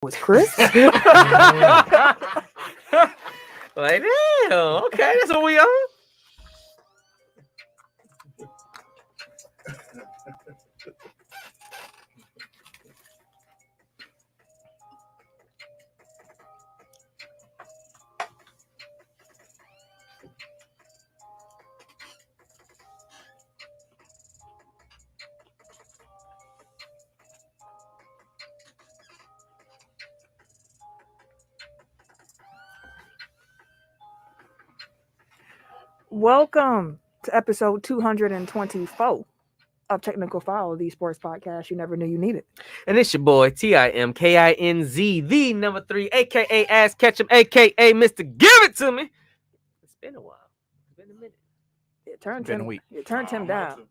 Was Chris? Like, damn, okay, that's what we on. Welcome to episode 224 of Technical File, the sports podcast you never knew you needed. And it's your boy TIMKINZ, the number 3, aka Ass Ketchum, aka Mr. Give It To Me. It's been a while. It's been a minute. It turned Been a him. week. It turned him down.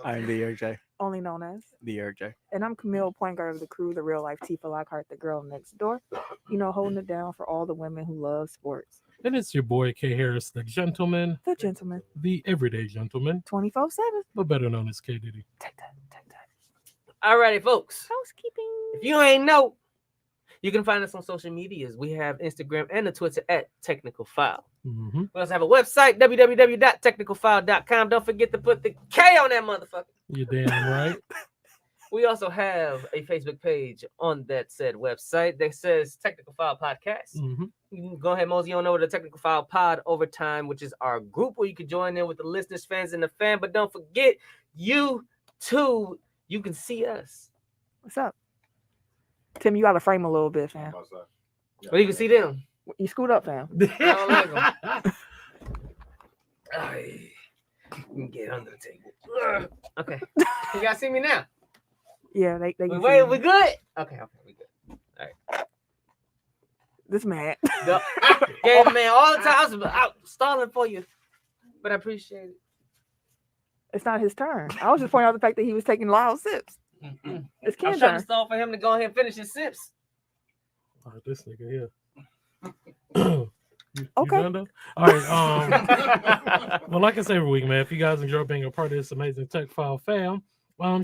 I'm the Eric J. Only known as. The Eric J. And I'm Camille, point guard of the crew, the real life Tifa Lockhart, the girl next door. You know, holding it down for all the women who love sports. And it's your boy K Harris, the gentleman, The gentleman, the everyday gentleman, 24/7. but better known as K Diddy. Take that. Take that. Alrighty, folks. Housekeeping. If you ain't know, you can find us on social medias. We have Instagram and the Twitter at Technical File. Mm-hmm. We also have a website, www.technicalfile.com. Don't forget to put the K on that motherfucker. You're damn right. We also have a Facebook page on that said website that says Technical File Podcast. Mm-hmm. You can go ahead, mosey on over to Technical File Pod Overtime, which is our group where you can join in with the listeners, fans, and the fan. But don't forget, you too, you can see us. What's up? Tim, you got to frame a little bit, fam. But you can see them. You screwed up, fam. I don't like them. You can get under the table. Okay. You guys see me now? Yeah, they can see Wait, you. we good? Okay, we good. All right. This man. Yeah, man, all the time I was out stalling for you, but I appreciate it. It's not his turn. I was just pointing out the fact that he was taking loud sips. Mm-mm. It's I'm Ken's trying to turn. stall for him to go ahead and finish his sips. Oh, this nigga here. You Okay. done though? All right. Well, like I say every week, man, if you guys enjoy being a part of this amazing Tech File fam,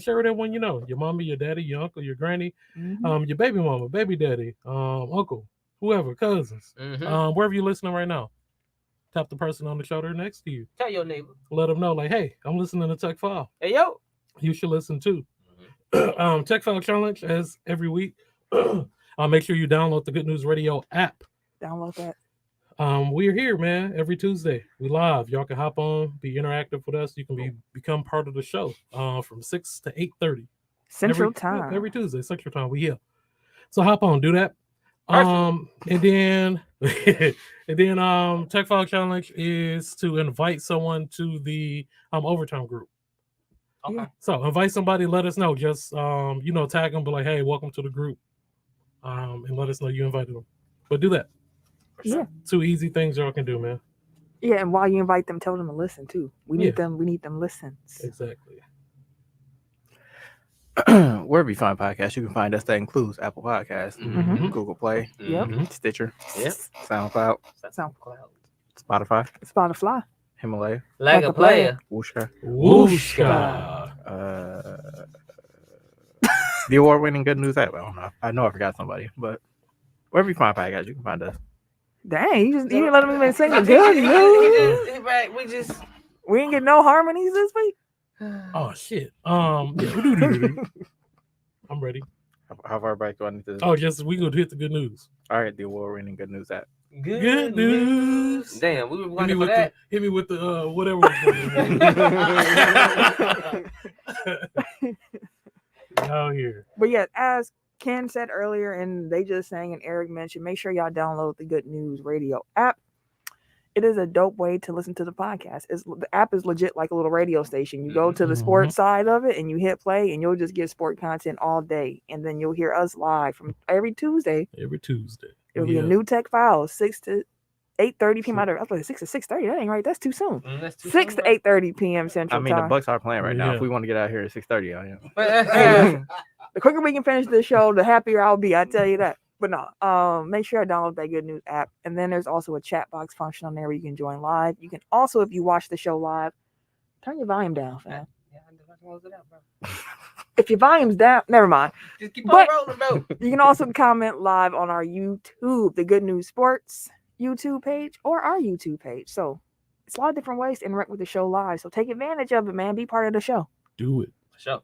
share with everyone you know. Your mommy, your daddy, your uncle, your granny, Mhm. your baby mama, baby daddy, uncle, whoever, cousins, wherever you're listening right now. Tap the person on the shoulder next to you. Tell your neighbor. Let them know, like, hey, I'm listening to Tech File. Hey, yo. You should listen too. Tech File Challenge as every week. Make sure you download the Good News Radio app. Download that. We're here, man, every Tuesday. We live. Y'all can hop on, be interactive with us. You can become part of the show from 6 to 8:30. Central Time. Every Tuesday, Central Time. We here. So hop on, do that. Perfect. And then Tech File Challenge is to invite someone to the overtime group. Okay. Yeah. So invite somebody, let us know. Just tag them, be like, hey, welcome to the group. And let us know you invited them. But do that. Yeah. 2 easy things y'all can do, man. Yeah, and while you invite them, tell them to listen too. We need them. We need them listens. Exactly. Wherever you find podcasts, you can find us. That includes Apple Podcasts, Mhm. Google Play, Yep. Stitcher, Yep. SoundCloud, SoundCloud. Spotify, Spotify. Himalaya, Like a player. Wooshka, Wooshka. the award-winning Good News app. I don't know. I know I forgot somebody, but wherever you find podcasts, you can find us. Dang, you didn't let them even sing the good news. Right, we just. We ain't get no harmonies this week. Oh shit. Yeah. I'm ready. How far back do I need to? Oh, yes, we gonna hit the good news. All right, the award-winning Good News app. Good news. Damn, we were Hit me wondering for with that. hit me with the whatever. Out here. But yeah, as Ken said earlier, and they just sang and Eric mentioned, make sure y'all download the Good News Radio app. It is a dope way to listen to the podcast. The app is legit like a little radio station. You go to the sports side of it and you hit play and you'll just get sport content all day. And then you'll hear us live from every Tuesday. Every Tuesday. It'll be a new Tech Files, 6 to 8:30 p.m. I was like 6 to 6:30. That ain't right. That's too soon. That's too 6 to 8:30 p.m. Central I mean, Time. the Bucks are playing right now. Yeah. If we want to get out here at 6:30, I am. The quicker we can finish this show, the happier I'll be. I tell you that. But no, make sure I download that Good News app. And then there's also a chat box function on there where you can join live. You can also, if you watch the show live, turn your volume down, fam. Yeah, I close it out, bro. If your volume's down, never mind. Just keep But- on rolling, bro. You can also comment live on our YouTube, the Good News Sports YouTube page, or our YouTube page. So it's a lot of different ways to interact with the show live. So take advantage of it, man. Be part of the show. Do it. For sure.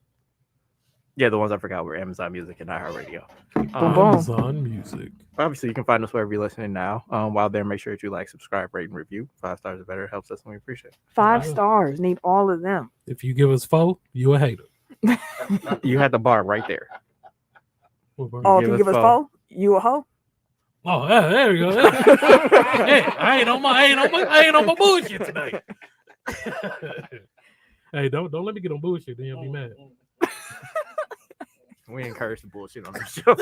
Yeah, the ones I forgot were Amazon Music and iHeartRadio. Boom, boom. Amazon Music. Obviously, you can find us wherever you're listening now. While there, make sure that you like, subscribe, rate, and review. 5 stars or better helps us, and we appreciate it. 5 Wow. stars. Need all of them. If you give us 4, you a hater. You had the bar right there. Oh, if you give us 4, you a hoe. Oh, yeah, there we go. Hey, I ain't on my bullshit tonight. Hey, don't let me get on bullshit. Then you'll be mad. We encourage the bullshit on this show.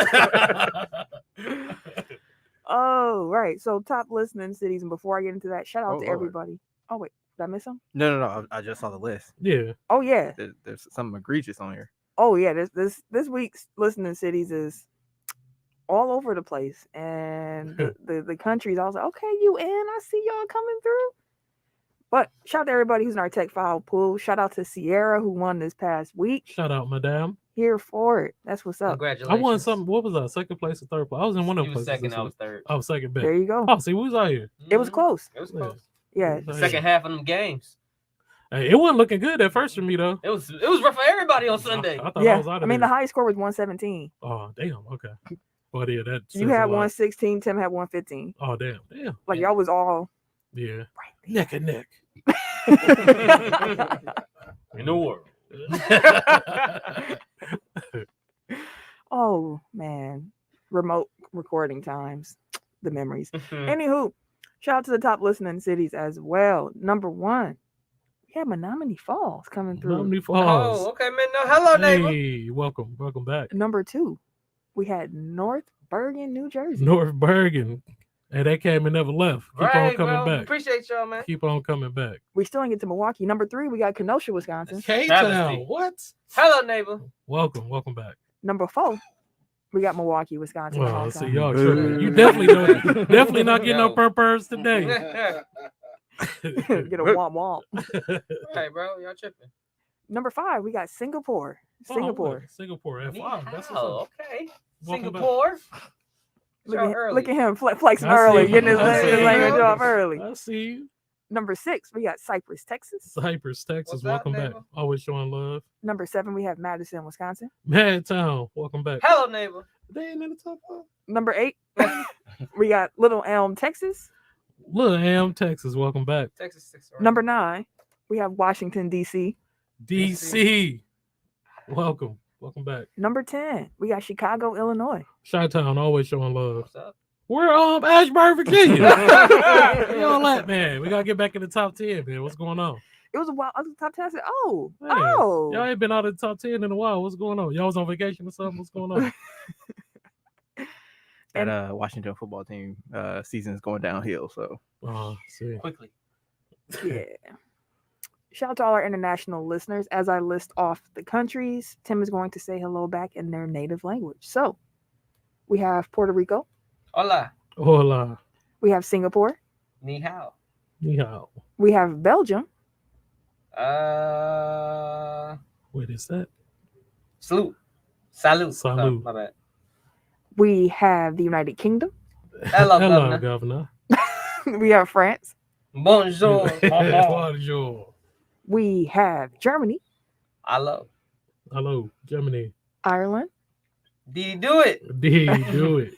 Oh, right. So top listening cities, and before I get into that, shout out Oh, to Lord. everybody. Oh wait, did I miss them? No. I just saw the list. Yeah. Oh yeah. There's something egregious on here. Oh yeah. This week's listening cities is all over the place, and the countries. I was like, okay, you in? I see y'all coming through. But shout out to everybody who's in our tech file pool. Shout out to Sierra who won this past week. Shout out, madame. Here for it. That's what's up. Congratulations. I won something. What was that? Second place or third place? I was in one of You them was places. second, this I week. was third. Oh, second There bet. you go. Oh, see, we was out here. It was Mhm. close. It was Yeah. close. Yeah. Yeah. Second half of them games. Hey, it wasn't looking good at first for me though. It was rough for everybody on Sunday. I thought I Yeah. was out I of mean, the here. highest score was 117. Oh, damn. Okay. Well, yeah, that. You says had a lot. 116. Tim had 115. Oh, damn. Damn. Like y'all was all Yeah. right. Neck and neck. In the world. Oh man, remote recording times, the memories. Mhm. Anywho, shout out to the top listening cities as well. Number 1, we have Menominee Falls coming through. Menominee Oh, Falls. okay, man. No, hello, neighbor. Hey, welcome back. Number 2, we had North Bergen, New Jersey. North Bergen. Hey, they came and never left. Keep on Right, coming bro. back. Appreciate y'all, man. Keep on coming back. We still ain't get to Milwaukee. Number 3, we got Kenosha, Wisconsin. Travesty. K-Town. What? Hello, neighbor. Welcome back. Number 4, we got Milwaukee, Wisconsin. Well, see hometown. y'all Boo. tripping. You definitely not getting no Yo. purpers today. Get a womp womp. Hey, bro, y'all tripping. Number 5, we got Singapore. Singapore. Singapore F5. That's what's Oh, up. okay. Welcome back. Singapore. Look Y'all at, early. look at him flexing I early, see getting his, you. I see his you. language off early. I see you. Number 6, we got Cypress, Texas. Cypress, Texas. What's up, Welcome back. neighbor? Always showing love. Number 7, we have Madison, Wisconsin. Madtown. Welcome back. Hello, neighbor. They ain't in the top 5. Number 8, we got Little Elm, Texas. Little Am, Texas. Welcome back. Texas 6. Number 9, we have Washington, D.C. DC. Welcome back. Number 10, we got Chicago, Illinois. Chi-Town. Always showing love. What's up? We're Ashburn, Virginia. Where y'all at, man? We gotta get back in the top 10, man. What's going on? It was a while. I was top 10. I said, oh, Man, oh. Y'all ain't been out of the top 10 in a while. What's going on? Y'all was on vacation or something? What's going on? That Washington football team season is going downhill. So See. Quickly. Yeah. Shout out to all our international listeners. As I list off the countries, Tim is going to say hello back in their native language. So we have Puerto Rico. Hola. Hola. We have Singapore. Ni hao. Ni hao. We have Belgium. What is that? Salute. Salute. Salute. Oh, my bad. We have the United Kingdom. Hello, governor. Governor. We have France. Bonjour. Bonjour. We have Germany, Hello. Hello, Germany. Ireland, Did he do it? Did he do it?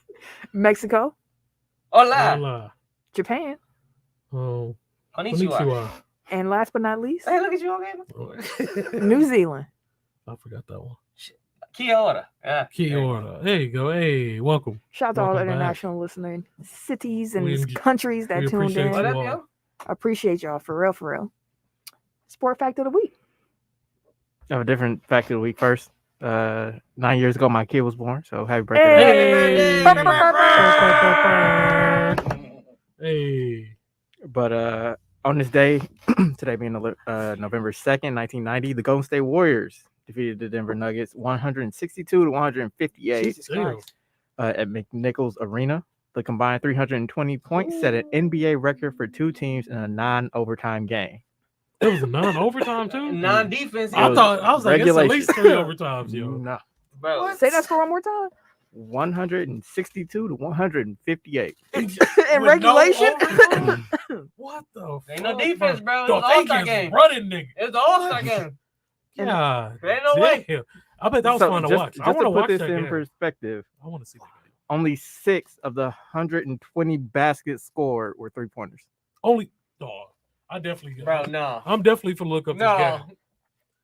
Mexico, Hola. Hola. Japan, Oh, Konnichiwa. konnichiwa. and last but not least, Hey, look at you on game. New Zealand. I forgot that one. Kia ora. Yeah. Kia ora. There you go. Hey, welcome. Shout out to all the Welcome back. international listening cities and We countries that we tuned appreciate in. What you up, all. yo? Appreciate y'all for real. Sport fact of the week. I have a different fact of the week first. 9 years ago, my kid was born. So happy birthday! Hey! Hey. But on this day, today being November 2nd, 1990, the Golden State Warriors defeated the Denver Nuggets 162 to 158 Jesus Damn. Christ. at McNichols Arena. The combined 320 points set an NBA record for two teams in a non-overtime game. It was a non-overtime too. Non-defense. I was like, it's at least 3 Regulation. overtimes, yo. No. Bro. Say that score one more time. 162 to 158. In With no regulation. overtime? What the? Ain't no fuck, defense, bro. It The was an all-star Falcons game. running nigga. It was the All-Star game. Yeah. There ain't no way. Damn. I bet that was So fun to just- watch. I Just want to to watch put this that in game. perspective, I want to see that game. only 6 of the 120 baskets scored were 3-pointers. Only, dog. I definitely, Bro, no. I'm definitely for look up this No. game.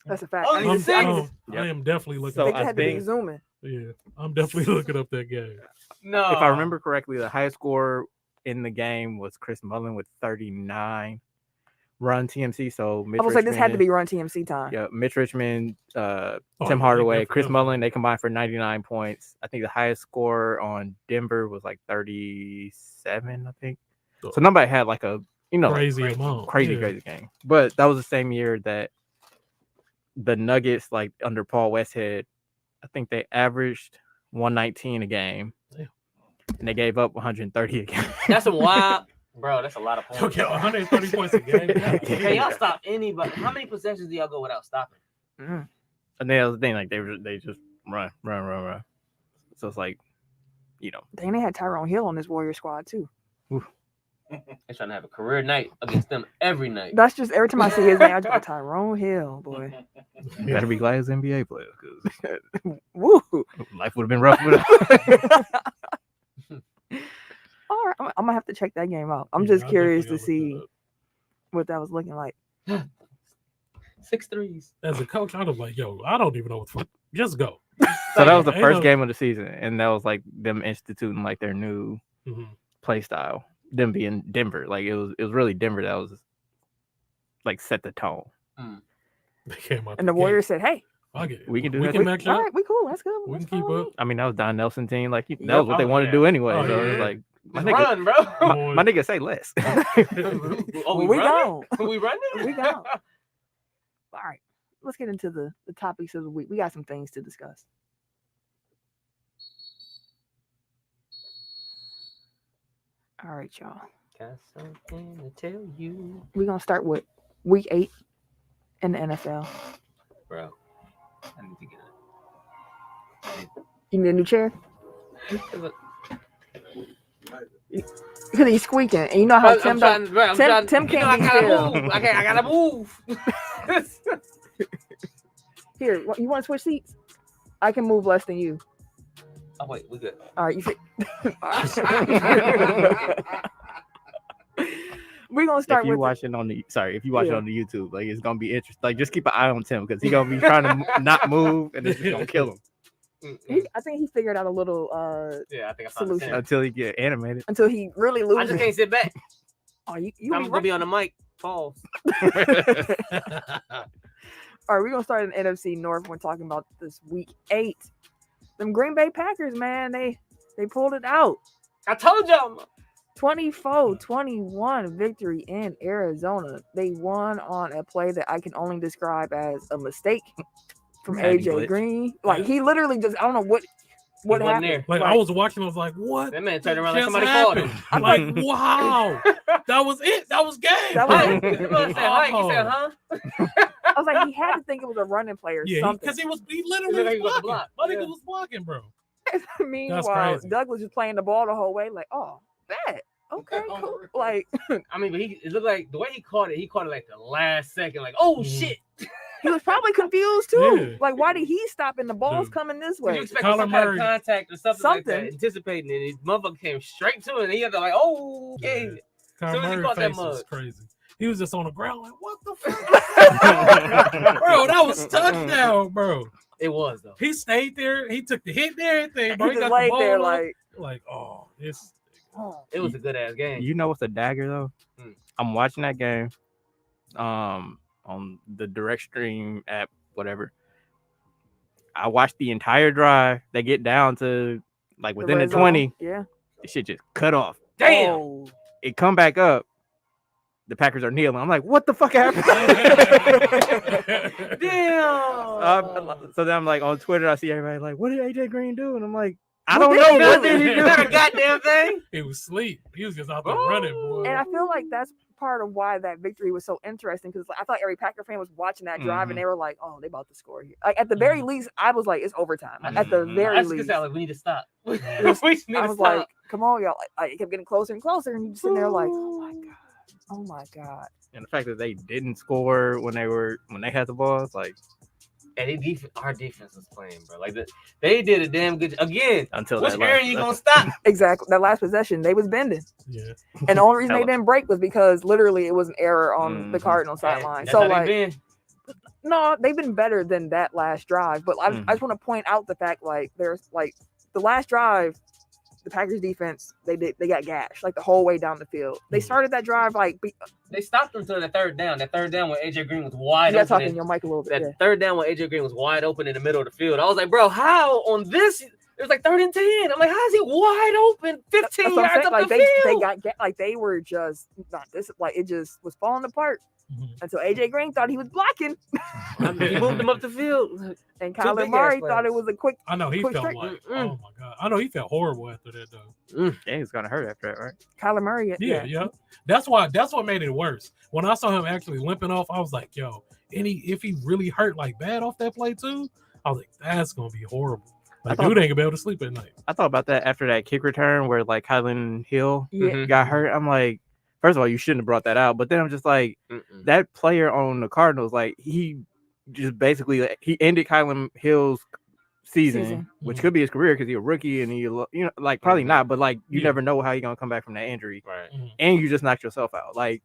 That's a fact. Only I I'm, need to- six? I need to- I am definitely looking. So they up I had that to be think- zooming. Yeah, I'm definitely looking up that game. No. If I remember correctly, the highest score in the game was Chris Mullen with 39 run TMC. So Mitch I was like, this had to Richmond- be Run TMC time. Yeah, Mitch Richmond, Oh, Tim yeah, Hardaway, they Chris definitely- Mullen, they combined for 99 points. I think the highest score on Denver was like 37, I think. So nobody had like a, Crazy amount. crazy Yeah. game. But that was the same year that the Nuggets, like under Paul Westhead, I think they averaged 119 a game. Damn. And they gave up 130 a game. That's a wild. Bro, that's a lot of points. Okay, 130 points a game. Can y'all stop anybody? How many possessions do y'all go without stopping? Mm. And then that was the thing, like they just run. So it's like, Dang, they had Tyrone Hill on this Warrior squad too. They're trying to have a career night against them every night. That's just every time I see his name, I just go Tyrone Hill, boy. you gotta be glad it's NBA players because Woo! life would have been rough without. All right, I'm gonna have to check that game out. I'm Yeah, just I curious to definitely gotta see look what that was looking like. 6 threes. that up. As a coach, I was like, yo, I don't even know what the fuck. Just go. So that was the Ain't first no- game of the season, and that was like them instituting like their new Mhm. play style. Them being Denver, like it was really Denver that was like set the tone. They came out And the gate. Warriors said, "Hey, Fuck it. We can do We that can too. match all up. right, we cool. That's good. We That's can keep fine. up. I mean, that was Don Nelson team. Like that Yep. was what they Oh, wanted yeah. to do anyway. Oh, so it was yeah. like my Just nigga, run, bro. Boy. my nigga say less. Oh, Well, we we running? gone. We running? We gone. All right, let's get into the topics of the week. We got some things to discuss. All right, y'all. Got something to tell you, We're gonna start with week 8 in the NFL. bro. I need to get You need a new chair? it. Because he's squeaking, and you know how Tim don't. Tim you know, can't I be gotta still. move. I gotta move. Here, you want to switch seats? I can move less than you. Oh wait, we good. All right, you fit. We're gonna start If you with watching on the if you watching Yeah. on the YouTube, like it's gonna be interesting. Like just keep an eye on Tim because he's gonna be trying to not move, and it's just gonna kill him I think he figured out a little Yeah, I think I found Solution. the until he get animated. until he really I loses. just can't sit back. Oh, you I'm gonna be on the mic. Pause. All right, we're gonna start in NFC North. We're talking about this week 8. Them Green Bay Packers, man, they pulled it out. I told y'all. 24-21 victory in Arizona. They won on a play that I can only describe as a mistake from Madden AJ glitch. Green. Like he literally just I don't know what wasn't happened. there. Like Right. I was watching, I was like, what? That man turned around like just somebody called him. happened? Like, wow. That was it. That was game. That was Hi. it. He said, hi. He said, huh? I was like, he had to think it was a running play or Yeah, something. because he He literally looked like he was was about to blocking. block. My nigga Yeah. was blocking, bro. Meanwhile, crazy. Douglas was playing the ball the whole way, like, oh, bet. Okay, cool. Like I mean, but it looked like the way he caught it like the last second, like, oh Mhm. shit. he was probably confused too. Yeah. Like, why did he stop and the ball's Dude. coming this You way? expect Kyler some kind of Murray. contact or something like that, Something. anticipating it. His motherfucker came straight to it, and he had to like, oh, okay. Yeah. Soon as he Kyler Murray caught that face was mug. crazy. He was just on the ground like, what the fuck? Bro, that was touchdown, bro. It was though. He stayed there. He took the hit and everything, bro. He He just got the laid ball there up. like, Oh, this. oh. It was a good ass game. You know what's a dagger though? Hmm. I'm watching that game, on the direct stream app, whatever. I watched the entire drive. They get down to like within the red zone. 20. Yeah. The shit just cut off. Damn. Oh. It come back up. The Packers are kneeling. I'm like, what the fuck happened? Damn. So then I'm like on Twitter, I see everybody like, what did AJ Green do? And I'm like, I don't did he know. What do? did he do? Not a goddamn thing. He was asleep. He was just out there running, boy. And I feel like that's part of why that victory was so interesting because I thought every Packer fan was watching that drive and they were like, "Oh, they about to score here." Like at the very least, I was like, "It's overtime." At the very I just least, like, we need to stop. we need I to was stop. like, "Come on, y'all!" Like, it kept getting closer and closer, and you just sitting there like, "Oh my god, oh my god." And the fact that they didn't score when they had the ball, it's like And our defense was playing, bro. Like they did a damn good again. until Which that area last you gonna possession. stop? Exactly. That last possession, they was bending, Yeah. and the only reason they Hella. didn't break was because literally it was an error on the Mhm. Cardinal sideline. That's So how they like, been. no, they've been better than that last drive. But I just want to point out the fact like there's like the last drive, the Packers defense they got gashed like the whole way down the field. They started that drive like They stopped them until the third down. That third down when AJ Green was wide you got open. talking your mic a little bit. That Yeah. third down when AJ Green was wide open in the middle of the field. I was like, bro, how on this? It was like 3rd and 10. I'm like, how is he wide open 15 That's what I'm yards saying. up Like the they field? got like they were just not this like it just was falling apart Mhm. until AJ Green thought he was blocking I mean, he moved them up the field. and Two Kyler big-ass Murray thought it plays. was a quick. I know he Quick felt straight. like, Mm-mm. oh my god. I know he felt horrible after that though. Yeah, he was gonna hurt after that, right? Kyler Murray. Yeah. That's what made it worse. When I saw him actually limping off, I was like, yo, if he really hurt like bad off that play too, I was like, that's gonna be horrible. Like dude ain't gonna be able to sleep at night. I thought about that after that kick return where like Kylan Hill Yeah. got hurt. I'm like, first of all, you shouldn't have brought that out. But then I'm just like, that player on the Cardinals, like he just basically he ended Kylan Hill's season, which could be his career because he's a rookie and like probably not, but like you never know how you're gonna come back from that injury, Right. and you just knocked yourself out. Like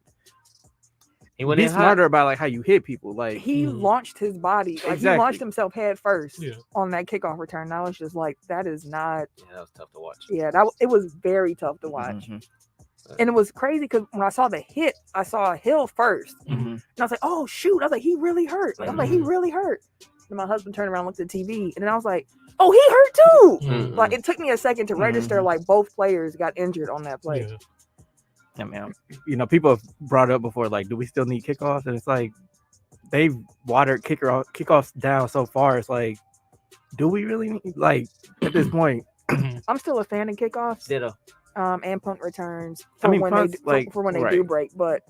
He went be in smarter about like how you hit people. Like He launched his body. Like he Exactly. launched himself head first Yeah. on that kickoff return. And I was just like, that is not. Yeah, that was tough to watch. Yeah, it was very tough to watch. Mhm. And it was crazy because when I saw the hit, I saw Hill first. Mhm. And I was like, oh, shoot. I was like, he really hurt. Like, I'm like, he really hurt. And my husband turned around and looked at the TV. And then I was like, oh, he hurt too. Mhm. Like, it took me a second to register, like, both players got injured on that play. Yeah. I mean, people have brought up before, like, do we still need kickoffs? And it's like they've watered kickoffs down so far. It's like, do we really need, like, at this point? I'm still a fan of kickoffs Ditto. and punt returns for I mean, when punts, for when they right. do break. But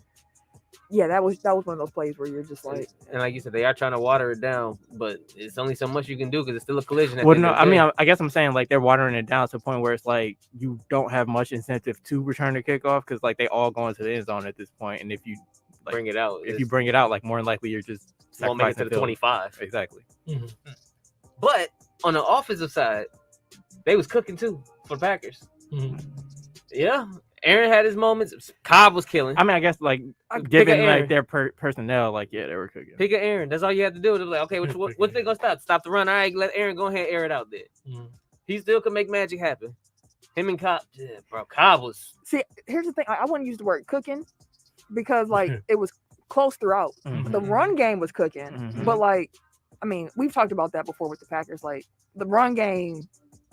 yeah, that was one of those plays where you're just like, And like you said, they are trying to water it down, but it's only so much you can do because it's still a collision. At the Well, end no, of the I day. mean, I guess I'm saying like they're watering it down to the point where it's like you don't have much incentive to return the kickoff because like they all go into the end zone at this point, and if you like, bring it out. if you bring it out, like more than likely you're just won't make it to sacrificing the field. 25. Exactly. But on the offensive side, they was cooking too for the Packers. Mhm. Yeah, Aaron had his moments. Cobb was killing. I mean, I guess like pick given a like Aaron. their personnel, like yeah, they were cooking. Pick a Aaron. That's all you had to do. They were like, okay, what's they gonna stop? Stop the run. All right, let Aaron go ahead and air it out there. Mhm. He still could make magic happen. Him and Cobb, yeah, bro. Cobb was see, here's the thing. I wouldn't use the word cooking because like it was close throughout. Mhm. The run game was cooking, Mhm. but like, I mean, we've talked about that before with the Packers. Like the run game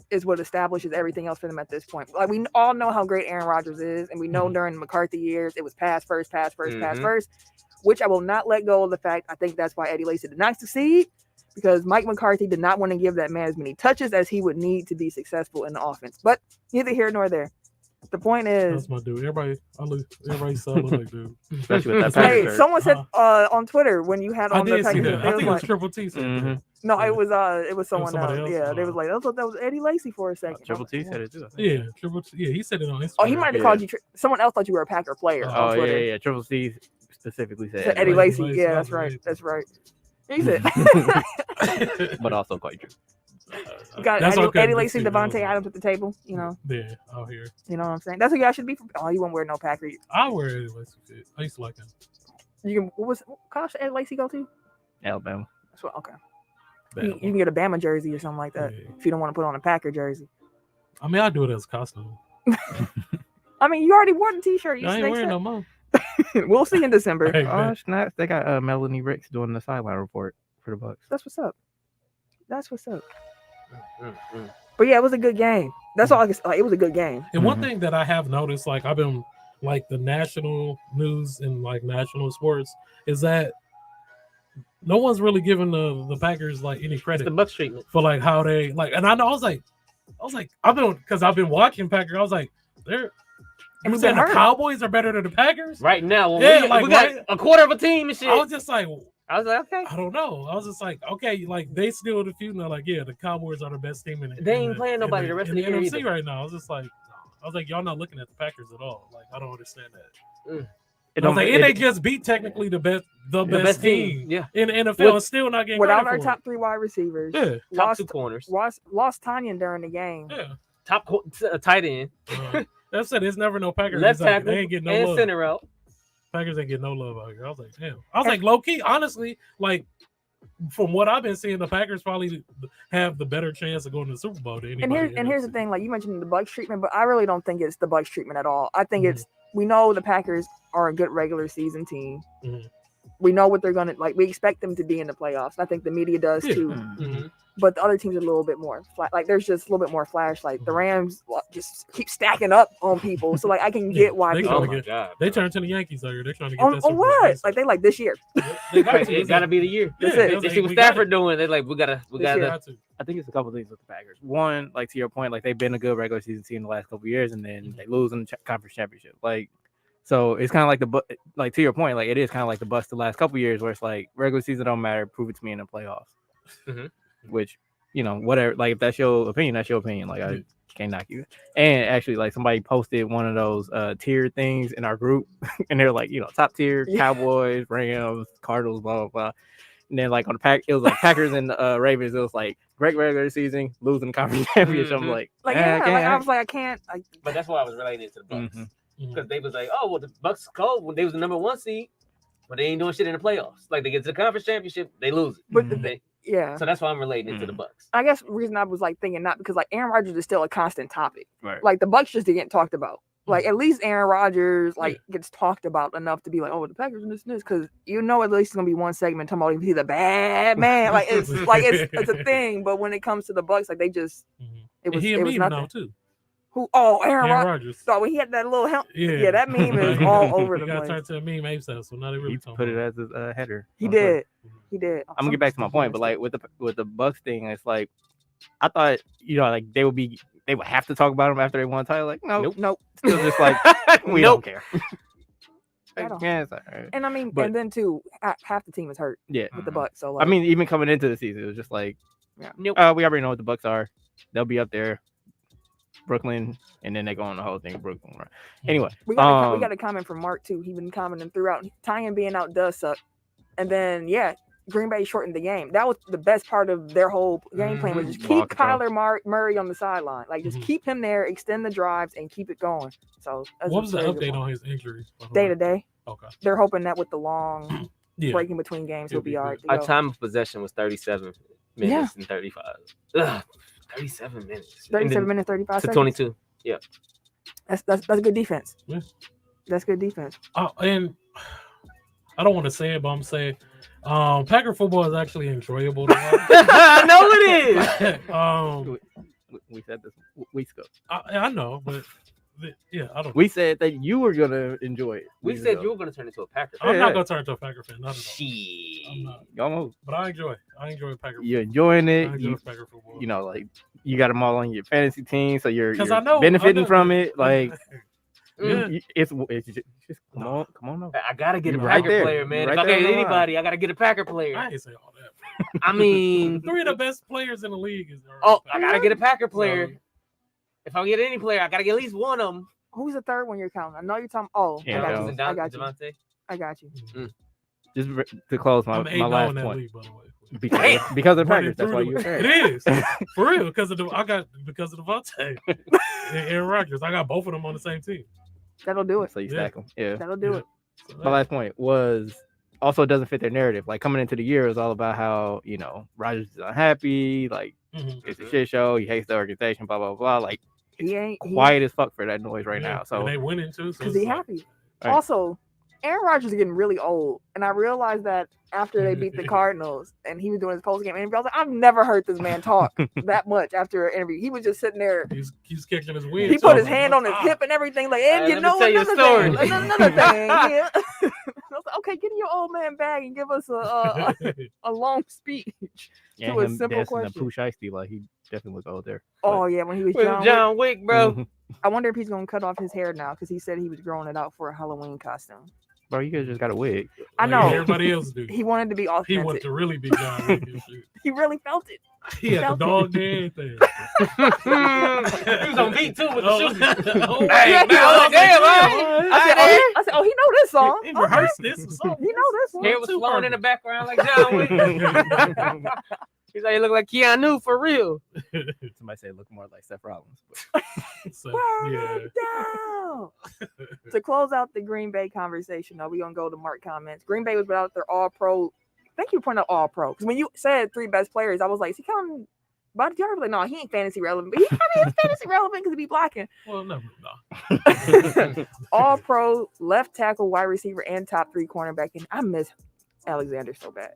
is what establishes everything else for them at this point. Like we all know how great Aaron Rodgers is, and we know during the McCarthy years it was pass first, pass first, which I will not let go of the fact. I think that's why Eddie Lacy did not succeed because Mike McCarthy did not want to give that man as many touches as he would need to be successful in the offense. But neither here nor there. The point is, That's my dude. Everybody saw like dude. Especially with that hey, Packers shirt. someone said on Twitter when you had I on the did see Packers, that. they I was think it was like, Triple T. said that. Mhm. no, Yeah. it was someone somebody else. else? Yeah, they was like, I thought that was Eddie Lacy for a second. Triple T said it too. I think. Yeah, Triple T. Yeah, he said it on Instagram. Oh, he might have Yeah. called you. Someone else thought you were a Packer player. Oh, on Oh Twitter. yeah. Triple C specifically Said said Eddie it, Lacy. Lacy. Yeah, that's Oh, right. Lacy. That's right. He said, but also quite true. you got That's okay. Eddie Lacy, Let's see, Devontae no. Adams at the table. Yeah, out here. You know what I'm saying? That's what y'all should be. Oh, you won't wear no Packer. I wear Eddie Lacy shit. I used to like him. You can. What college should Eddie Lacy go to? Alabama. That's what. Okay. Bad You one. can get a Bama jersey or something like that Yeah. if you don't want to put on a Packer jersey. I mean, I do it as a costume. I mean, you already wore the T-shirt. You I ain't snakes wearing it. no more. We'll see in December. Hey, Oh man. snaps! They got Melanie Ricks doing the sideline report for the Bucks. That's what's up. That's what's up. Mm. But yeah, it was a good game. That's all I can say. Like, it was a good game. And one Mhm. thing that I have noticed, like I've been like the national news and like national sports, is that no one's really giving the Packers like any It's credit the Bucks treatment. for like how they like. And I know I was like, I was like, I've been watching Packers. I was like, they're. And You saying the hurt. Cowboys are better than the Packers? Right now, when Yeah, we like, got right? a quarter of a team and shit. I was just like, okay. I don't know. I was just like, okay, like they still the few now. Like, yeah, the Cowboys are the best team in it. They ain't playing nobody the rest of the year NFC either. right now. I was just like, y'all not looking at the Packers at all. Like, I don't understand that. It they just beat technically the best team. Yeah. In the NFL, and still not getting without credit our for top 3 wide receivers. Yeah. Top 2 corners. Lost Tanyan during the game. Yeah. Top tight end. That's it. There's never no Packers. Left Like, tackle they ain't getting no and love. center out. Packers ain't getting no love out here. I was like, damn. I was like, low key, honestly, like from what I've been seeing, the Packers probably have the better chance of going to the Super Bowl than anybody. And here's the thing, like you mentioned the Bucs treatment, but I really don't think it's the Bucs treatment at all. I think it's we know the Packers are a good regular season team. Mhm. We know what they're gonna like. We expect them to be in the playoffs. I think the media does too. Mhm. But the other teams are a little bit more like there's just a little bit more flash. Like the Rams just keep stacking up on people. So like I can get why They people. trying to get- God. They turned to the Yankees out here. They're trying to get On that Super Bowl. what? Like they like this year. They got Right, to. it gotta be the year. That's Yeah, it. they was They like, see what we got Stafford it. doing. They're like, we gotta. This year. Got to. I think it's a couple things with the Packers. One, like to your point, like they've been a good regular season team the last couple of years, and then they lose in the conference championship. Like, so it's kind of like to your point, like it is kind of like the bust the last couple of years, where it's like regular season don't matter, prove it to me in the playoffs. Mhm. Which, whatever. Like if that's your opinion, that's your opinion. Like I can't knock you. And actually, like somebody posted one of those tier things in our group, and they're like, top tier Cowboys, Rams, Cardinals, blah blah blah. And then like on the pack, it was like Packers and Ravens. It was like great regular season, losing the conference championship. I'm like, I was like I can't. But that's why I was relating it to the Bucks Mhm. because they was like, oh well, the Bucks cold when they was the number 1 seed, but they ain't doing shit in the playoffs. Like they get to the conference championship, they lose it. But Mm-hmm. So that's why I'm relating it to the Bucks. I guess the reason I was like thinking not because like Aaron Rodgers is still a constant topic. Right. Like the Bucks just didn't get talked about. Like at least Aaron Rodgers gets talked about enough to be like, oh, the Packers and this because at least it's gonna be one segment talking about he's a bad man. Like it's it's a thing. But when it comes to the Bucks, like they just it was nothing. Now too. Who? Oh, Aaron Rodgers. So when he had that little helmet, yeah, that meme is all over the place. Got turned to a meme ASAP, so now they really put it as a header. He did. He did. I'm gonna get back to my point, but like with the Bucks thing, it's like I thought like they would have to talk about them after they won a title. Like nope. Still just like we don't care. Yeah, it's all right. And I mean, and then too, half the team is hurt. Yeah, with the Bucks. So like, I mean, even coming into the season, it was just like, we already know what the Bucks are. They'll be up there, Brooklyn, and then they go on the whole thing, Brooklyn. Right? Anyway, we got a comment from Mark too. He's been commenting throughout. Tyan being out does suck, and then Green Bay shortened the game. That was the best part of their whole game plan was just keep Kyler Murray on the sideline. Like just keep him there, extend the drives, and keep it going. So what was the update on his injury? Day to day. Okay. They're hoping that with the long breaking between games, he'll be all right. Our time of possession was 37 minutes and 35. Ugh, 37 minutes. 37 minutes, 35 seconds. 22. Yeah. That's good defense. Yeah. That's good defense. And I don't want to say it, but I'm saying Packer football is actually enjoyable to watch. I know it is. We said this weeks ago. I know, but I don't. We said that you were gonna enjoy it. We said you were gonna turn into a Packer fan. I'm not gonna turn into a Packer fan. Not at all. Shit. I'm not. Almost. But I enjoy Packer. You're enjoying it. I enjoy Packer football. Like you got them all on your fantasy team, so you're benefiting from it. Like. It's just come on. I gotta get a Packer player, man. If I get anybody, I gotta get a Packer player. I ain't say all that. I mean, 3 of the best players in the league is. I gotta get a Packer player. So, if I get any player, I gotta get at least one of them. Who's the third one you're counting? I know you're talking. Oh, I got you. Just to close my last point. League, by the way. Because of the Packers, that's why you're saying. It is for real because of Devontae and Aaron Rodgers. I got both of them on the same team. That'll do it. So you stack them. Yeah, that'll do it. So my last point was also doesn't fit their narrative. Like coming into the year, it was all about how Rodgers is unhappy, like it's a shit show. He hates the organization. Blah blah blah. Like he ain't quiet as fuck for that noise right now. So and they winning too. Because he happy. Right. Also, Aaron Rodgers is getting really old, and I realized that after they beat the Cardinals, and he was doing his post-game interview. I was like, I've never heard this man talk that much after an interview. He was just sitting there. He's catching his wind. He put his hand on his hip and everything. Like, and you know another thing. Another thing. Yeah. I was like, okay, get in your old man bag and give us a long speech to a simple question. Pooh Shiesty, like he definitely looks old there. Oh yeah, when he was With John Wick. Wick, bro. I wonder if he's gonna cut off his hair now because he said he was growing it out for a Halloween costume. Bro, you guys just got a wig. I know. Everybody else do. He wanted to be He authentic. wanted to really be John Wick and shit. He really felt it. He had the dog and everything. He was on beat too with the shoes. Hey, man, damn, I said, oh, he know this song. He rehearsed this or something. He know this one. Hair was flowing in the background like John Wick. He's like, you look like Keanu for real. Somebody say look more like Seth Rollins. So, Burn yeah. it down. To close out the Green Bay conversation, though, we're going to go to Mark comments. Green Bay was without their all-pro. Thank you for pointing out all-pro. Because when you said 3 best players, I was like, is he counting Body Jar? Like, no, he ain't fantasy relevant. But he kind of is fantasy relevant because he be blocking. Well, no. All-pro, left tackle, wide receiver, and top 3 cornerback. And I miss Alexander so bad.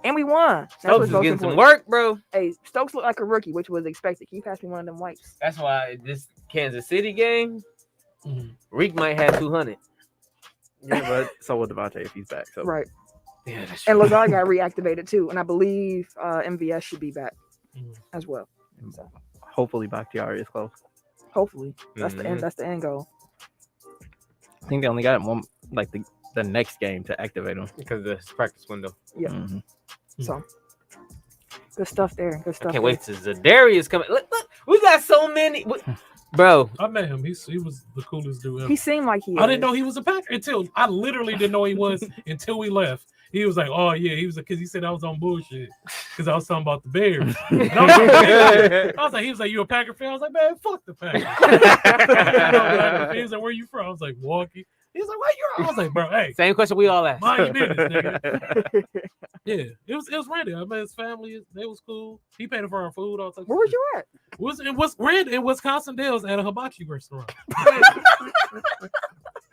And we won. That's Stokes what's is most getting some important. work, bro. Hey, Stokes looked like a rookie, which was expected. Can you pass me one of them wipes? That's why this Kansas City game, Mhm. Reek might have 200. Yeah, but so will Devontae if he's back. So Right. Yeah, that's And true. Lazard got reactivated too. And I believe MVS should be back Mhm. as well. hopefully Bakhtiari is close. Hopefully. That's the Mhm. end. That's the end goal. I think they only got one like the next game to activate him. Because of the practice window. Yeah. Mhm. So good stuff there. Good stuff. Can't wait till Zadarius coming. Look, we got so many. Bro, I met him. He was the coolest dude ever. He seemed like he. I didn't know he was a Packer until I literally didn't know he was until we left. He was like, "Oh yeah," he was because he said I was on bullshit because I was talking about the Bears. And I was like, he was like, "You a Packer fan?" I was like, "Man, fuck the Packers." He was like, "Where you from?" I was like, "Milwaukee." He was like, "Where you?" I was like, "Bro, hey, same question we all asked. mind your business, nigga." Yeah, it was Randy. I met his family. They was cool. He paid for our food. All types Where of was shit. you at? In Wisconsin Dells at a hibachi restaurant.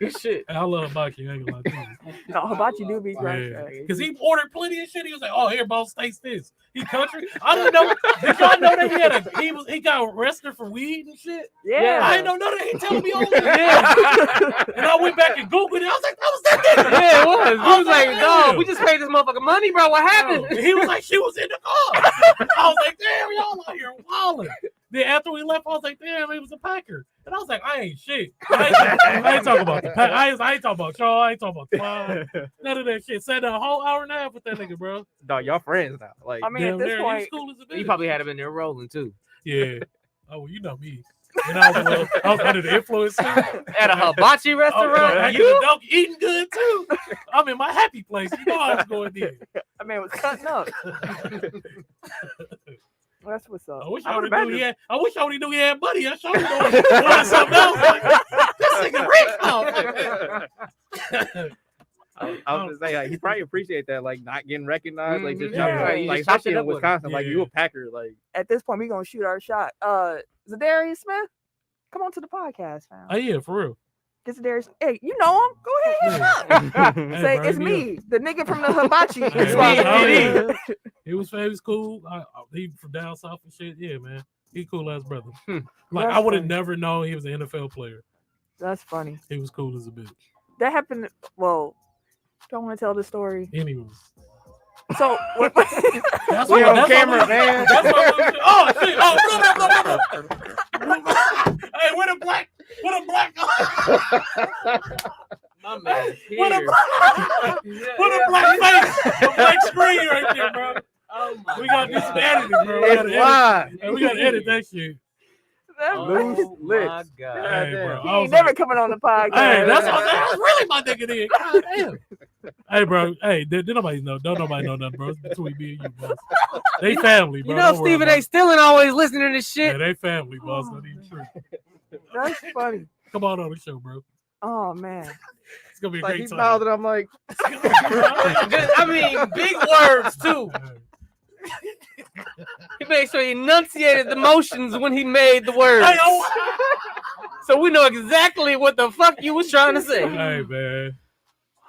Good shit. I love hibachi. I ain't gonna lie to you. No, Hibachi do be great. Because he ordered plenty of shit. He was like, "Oh, here, boss, taste this." He country. I didn't know. Did y'all know that he got arrested for weed and shit? Yeah. I didn't know none of that. He telling me all that. And I went back and Googled it. I was like, "That was that nigga." Yeah, it was. I He was like, "Damn." dog, we just paid this motherfucker money, bro. What happened? And he was like, "She was in the car." I was like, "Damn, y'all out here wilding." Then after we left, I was like, "Damn, he was a Packer." And I was like, "I ain't shit. I ain't talking about the Pack. I ain't talking about y'all. I ain't talking about the Fly. None of that shit." Sat down a whole hour and a half with that nigga, bro. Dog, y'all friends now. Like I mean, Damn at this near. He was point, cool as a bitch. He probably had him in there rolling too. Yeah. Oh, well, you know me. And I was under the influence too. At a hibachi restaurant. You know, eating good too. I'm in my happy place. You know I was going there. I mean, it was cutting up. That's what's up. I wish I I would've already been knew he had money. I showed him doing something else. Like, this nigga rich now. I was gonna say, like, he probably appreciate that, like not getting recognized, like just Yeah, jumping, right. You like just chopped especially it in up with him. Wisconsin, like Yeah. you a Packer, like At this point, we're gonna shoot our shot. Zadarius Smith, come on to the podcast, fam. Oh yeah, for real. Get Zadarius. Hey, you know him. Go ahead, hit him up. Hey, Say bro, it's he me, the nigga from the hibachi. Hey, It's bro, like- oh, yeah. He was cool. He from down south and shit. Yeah, man. He cool ass brother. Like That's I would have funny. never known he was an NFL player. That's funny. He was cool as a bitch. That happened. Well, don't want to tell the story. Anyways. So what? That's we what- on that's camera, what- man. That's what we- oh shit! Oh, hey, what a black My man. what a here. black face, a black screen right there, bro. Oh my We gotta do some editing, bro. We It's gotta edit, live. hey, we gotta edit that shit. Loose Oh my lips. god. Hey, damn. bro. He I ain't was never like, coming on the podcast. hey, that's what that was really my nigga then. God damn. Hey, bro. Hey, did nobody know? Don't nobody know nothing, bro. It's between me and you, boss. They family, bro. You know Don't worry Stephen about A. Stillin always listening to this it. Yeah, shit. they family, boss. Not even true. That's funny. Come on the show, bro. Oh man. It's gonna be a Like he great smiled time. and I'm like, I mean, big words too. He made sure he enunciated the motions when he made the words. Hey, So we know exactly what the fuck you was trying to say. hey, man.